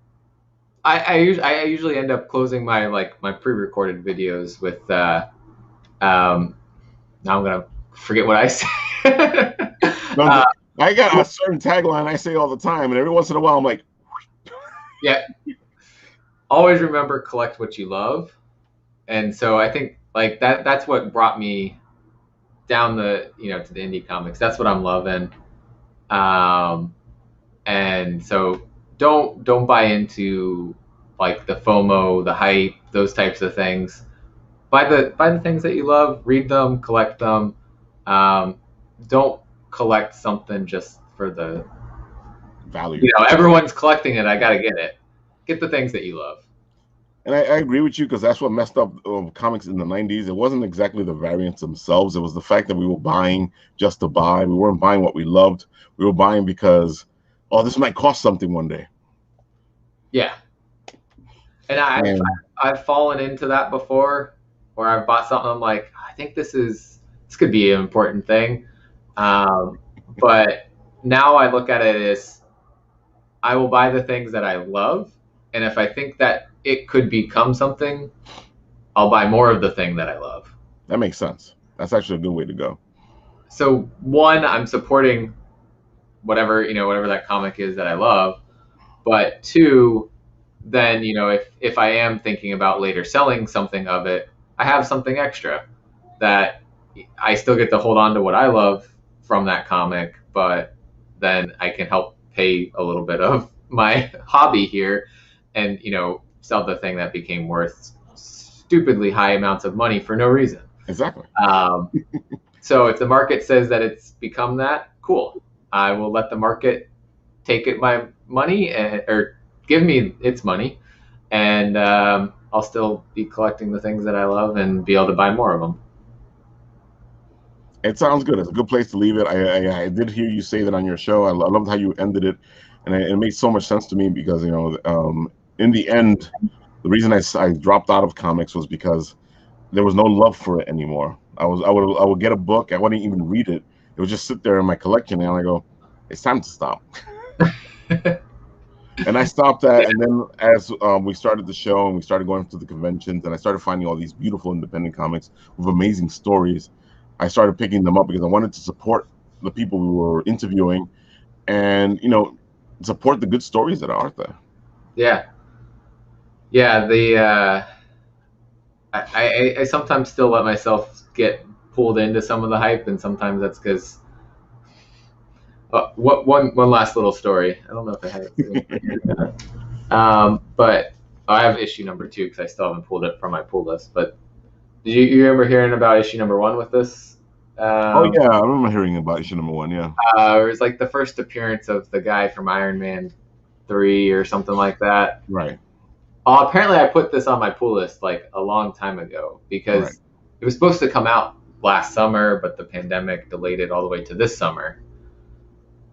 Speaker 2: I usually end up closing my pre-recorded videos with now I'm gonna forget what I say.
Speaker 1: I got a certain tagline I say all the time, and every once in a while I'm like,
Speaker 2: yeah. Always remember, collect what you love. And so I think like that's what brought me down to the indie comics. That's what I'm loving. And so don't buy into like the FOMO, the hype, those types of things. Buy the things that you love, read them, collect them. Don't collect something just for the
Speaker 1: value.
Speaker 2: Everyone's collecting it. I gotta get it. Get the things that you love.
Speaker 1: And I agree with you, because that's what messed up comics in the 90s. It wasn't exactly the variants themselves. It was the fact that we were buying just to buy. We weren't buying what we loved. We were buying because, oh, this might cost something one day.
Speaker 2: Yeah. And I've fallen into that before, where I've bought something. I'm like, I think this could be an important thing. But now I look at it as I will buy the things that I love. And if I think that it could become something, I'll buy more of the thing that I love.
Speaker 1: That makes sense. That's actually a good way to go.
Speaker 2: So one, I'm supporting whatever that comic is that I love. But two, then if I am thinking about later selling something of it, I have something extra that I still get to hold on to what I love from that comic, but then I can help pay a little bit of my hobby here and sell the thing that became worth stupidly high amounts of money for no reason.
Speaker 1: Exactly.
Speaker 2: So if the market says that it's become that, cool. I will let the market take it my money or give me its money, and I'll still be collecting the things that I love and be able to buy more of them.
Speaker 1: It sounds good. It's a good place to leave it. I did hear you say that on your show. I loved how you ended it, and it made so much sense to me because in the end, the reason I dropped out of comics was because there was no love for it anymore. I would get a book. I wouldn't even read it. It would just sit there in my collection, and I go, it's time to stop. And I stopped that.
Speaker 2: Yeah,
Speaker 1: And then as we started the show and we started going to the conventions, and I started finding all these beautiful independent comics with amazing stories, I started picking them up because I wanted to support the people we were interviewing, and support the good stories that are out there.
Speaker 2: yeah, yeah. I sometimes still let myself get pulled into some of the hype, and sometimes that's because one last little story. I don't know if I have it. But I have issue number 2 because I still haven't pulled it from my pull list. But did you remember hearing about issue number 1 with this?
Speaker 1: Oh yeah, I remember hearing about issue number 1. Yeah,
Speaker 2: It was like the first appearance of the guy from Iron Man 3 or something like that.
Speaker 1: right,
Speaker 2: Apparently, I put this on my pull list like a long time ago
Speaker 1: right.
Speaker 2: because it was supposed to come out last summer, but the pandemic delayed it all the way to this summer.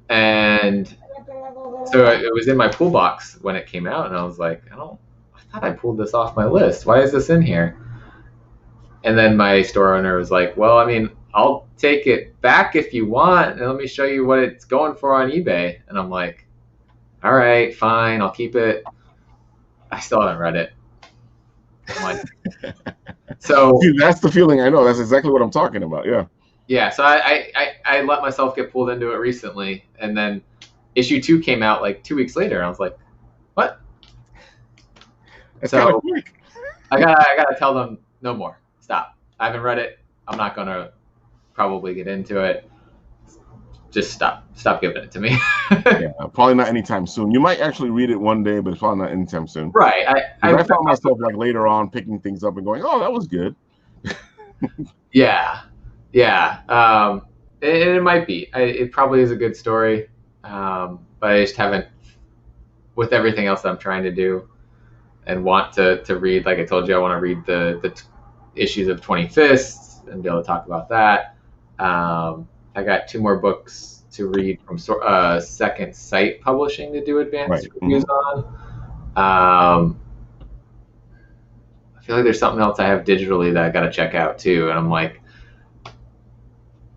Speaker 2: And so it was in my pull box when it came out, and I was like, I thought I pulled this off my list. Why is this in here? And then my store owner was like, well, I mean, I'll take it back if you want, and let me show you what it's going for on eBay. And I'm like, all right, fine, I'll keep it. I still haven't read it. I'm like, so
Speaker 1: See, that's the feeling I know. That's exactly what I'm talking about. Yeah,
Speaker 2: yeah, so I let myself get pulled into it recently, and then issue 2 came out like 2 weeks later. And I was like, what?
Speaker 1: it's kind of
Speaker 2: So
Speaker 1: quick.
Speaker 2: I gotta tell them no more. Stop. I haven't read it. I'm not gonna probably get into it. Just stop giving it to me.
Speaker 1: Yeah, probably not anytime soon. You might actually read it one day, but it's probably not anytime soon.
Speaker 2: Right.
Speaker 1: Because I found myself like later on picking things up and going, "Oh, that was good."
Speaker 2: Yeah, yeah. It might be. It probably is a good story, but I just haven't, with everything else that I'm trying to do and want to read. Like I told you, I want to read the issues of 25th and be able to talk about that. I got 2 more books to read from Second Sight Publishing to do advanced
Speaker 1: Right.
Speaker 2: reviews on. I feel like there's something else I have digitally that I got to check out too, and I'm like,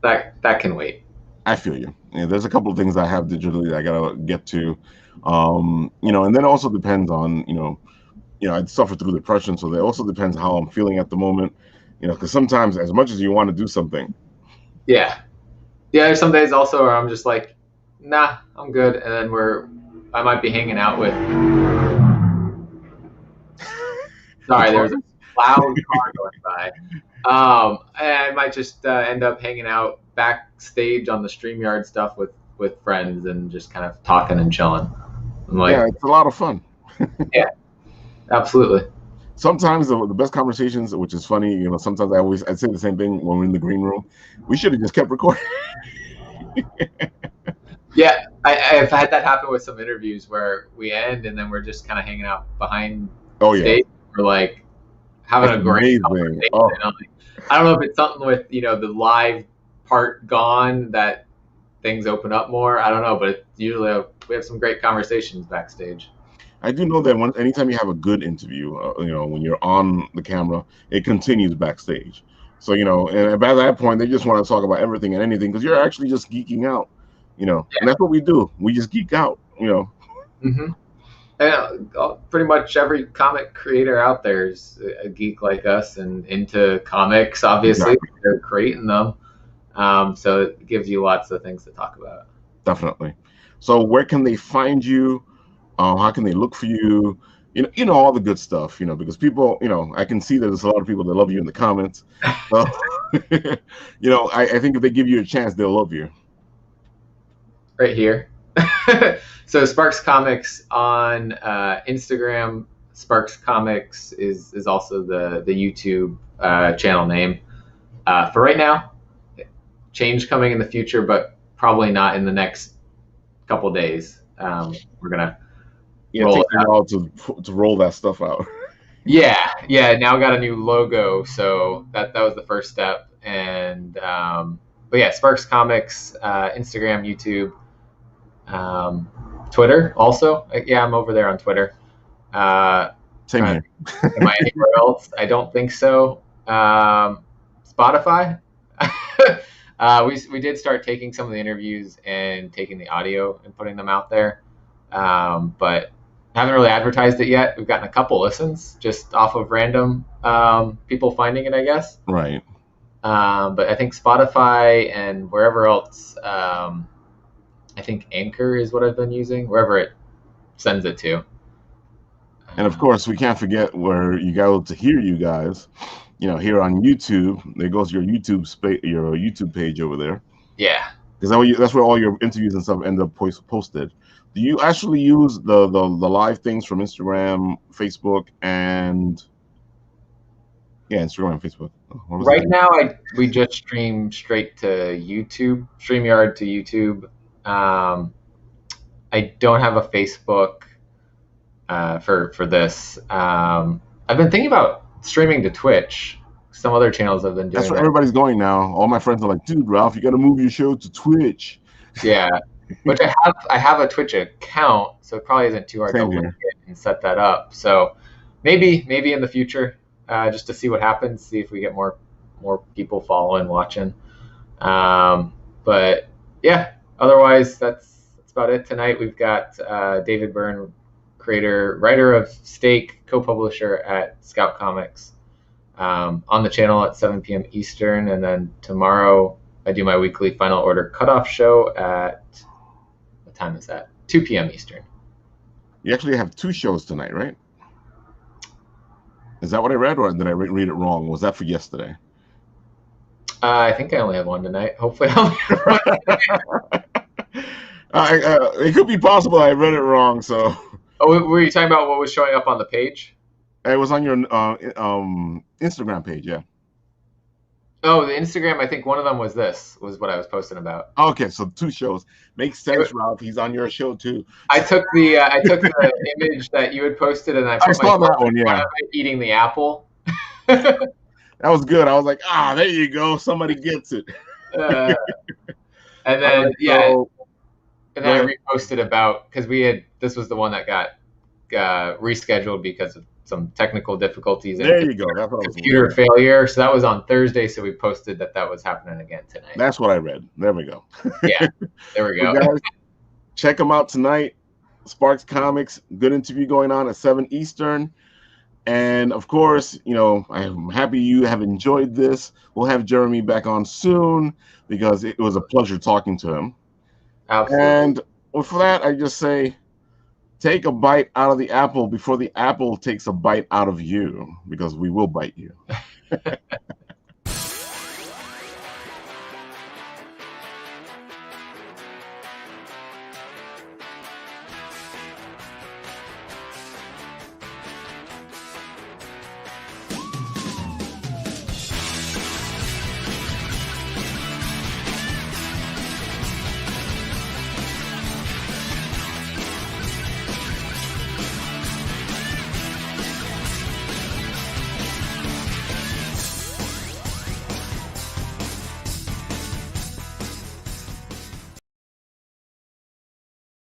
Speaker 2: that can wait.
Speaker 1: I feel you. Yeah, there's a couple of things I have digitally that I gotta get to, and then it also depends on, I suffer through depression, so it also depends how I'm feeling at the moment, because sometimes, as much as you want to do something,
Speaker 2: Yeah, yeah. There's some days also where I'm just like, nah, I'm good, and then I might be hanging out with.
Speaker 1: the
Speaker 2: Sorry, there was a
Speaker 1: car.
Speaker 2: loud car going by. And I might just end up hanging out backstage on the StreamYard stuff with friends and just kind of talking and chilling. I'm
Speaker 1: Yeah,
Speaker 2: like,
Speaker 1: it's a lot of fun.
Speaker 2: yeah, absolutely.
Speaker 1: Sometimes the best conversations, which is funny, sometimes I say the same thing when we're in the green room. We should have just kept recording.
Speaker 2: Yeah, I've had that happen with some interviews where we end and then we're just kind of hanging out behind
Speaker 1: Oh yeah,
Speaker 2: stage. We're like having
Speaker 1: it's
Speaker 2: a great
Speaker 1: amazing.
Speaker 2: conversation.
Speaker 1: Oh,
Speaker 2: I don't know if it's something with the live part gone that things open up more. I don't know, but usually we have some great conversations backstage.
Speaker 1: I do know that anytime you have a good interview, when you're on the camera, it continues backstage. So, and by that point, they just want to talk about everything and anything because you're actually just geeking out, and that's what we do. We just geek out.
Speaker 2: Mm-hmm. And pretty much every comic creator out there is a geek like us and into comics. Obviously,
Speaker 1: Exactly.
Speaker 2: they're creating them, so it gives you lots of things to talk about.
Speaker 1: Definitely. So, where can they find you? How can they look for you? All the good stuff. Because people, I can see that there's a lot of people that love you in the comments. So, I think if they give you a chance, they'll love you.
Speaker 2: Right here. So Sparks Comics on Instagram. Sparks Comics is also the YouTube channel name. For right now, change coming in the future, but probably not in the next couple days. We're gonna
Speaker 1: Yeah, it
Speaker 2: roll it
Speaker 1: takes a
Speaker 2: out.
Speaker 1: while to roll that stuff out.
Speaker 2: Yeah. Now got a new logo, so that was the first step. And but yeah, Sparks Comics, Instagram, YouTube, um, Twitter also. Yeah, I'm over there on Twitter.
Speaker 1: Same
Speaker 2: Trying to
Speaker 1: here.
Speaker 2: think, am I anywhere else? I don't think so. Spotify. We did start taking some of the interviews and taking the audio and putting them out there, but haven't really advertised it yet. We've gotten a couple listens just off of random people finding it, I guess.
Speaker 1: Right.
Speaker 2: But I think Spotify and wherever else. I think Anchor is what I've been using, wherever it sends it to.
Speaker 1: And of course, we can't forget where you got to hear you guys. Here on YouTube. There goes your your YouTube page over there.
Speaker 2: Yeah.
Speaker 1: Because that's where all your interviews and stuff end up posted. Do you actually use the live things from Instagram, Facebook, and Instagram and Facebook?
Speaker 2: Right now, we just stream straight to YouTube, StreamYard to YouTube. I don't have a Facebook for this. I've been thinking about streaming to Twitch. Some other channels have been doing
Speaker 1: That's where
Speaker 2: that.
Speaker 1: everybody's going now. All my friends are like, "Dude, Ralph, you got to move your show to Twitch."
Speaker 2: Yeah, which I have a Twitch account, so it probably isn't too hard to link it and set that up. So maybe in the future, just to see what happens, see if we get more people following, watching. But yeah, otherwise that's about it tonight. We've got David Byrne, writer of Stake, co-publisher at Scout Comics, on the channel at 7 p.m. Eastern, and then tomorrow I do my weekly Final Order cutoff show at, what time is that? 2 p.m. Eastern.
Speaker 1: You actually have 2 shows tonight, right? Is that what I read, or did I read it wrong? Was that for yesterday?
Speaker 2: I think I only have one tonight. Hopefully I'll have one tonight.
Speaker 1: It could be possible I read it wrong, so.
Speaker 2: Oh, were you talking about what was showing up on the page?
Speaker 1: It was on your Instagram page, yeah.
Speaker 2: Oh, the Instagram, I think one of them was what I was posting about.
Speaker 1: Okay, so 2 shows. Makes sense, Ralph. He's on your show too.
Speaker 2: I took the image that you had posted, and I
Speaker 1: saw that one, yeah.
Speaker 2: Eating the apple.
Speaker 1: That was good. I was like, there you go. Somebody gets it.
Speaker 2: And then and then I reposted about, because this was the one that got rescheduled because of some technical difficulties and
Speaker 1: there you go. That's what
Speaker 2: computer failure. So that was on Thursday. So we posted that was happening again tonight.
Speaker 1: That's what I read. There we go.
Speaker 2: Yeah, there we go.
Speaker 1: Guys, check them out tonight. Sparks Comics. Good interview going on at 7 Eastern. And of course, I'm happy you have enjoyed this. We'll have Jeremy back on soon because it was a pleasure talking to him.
Speaker 2: Absolutely.
Speaker 1: And for that, I just say, take a bite out of the apple before the apple takes a bite out of you, because we will bite you.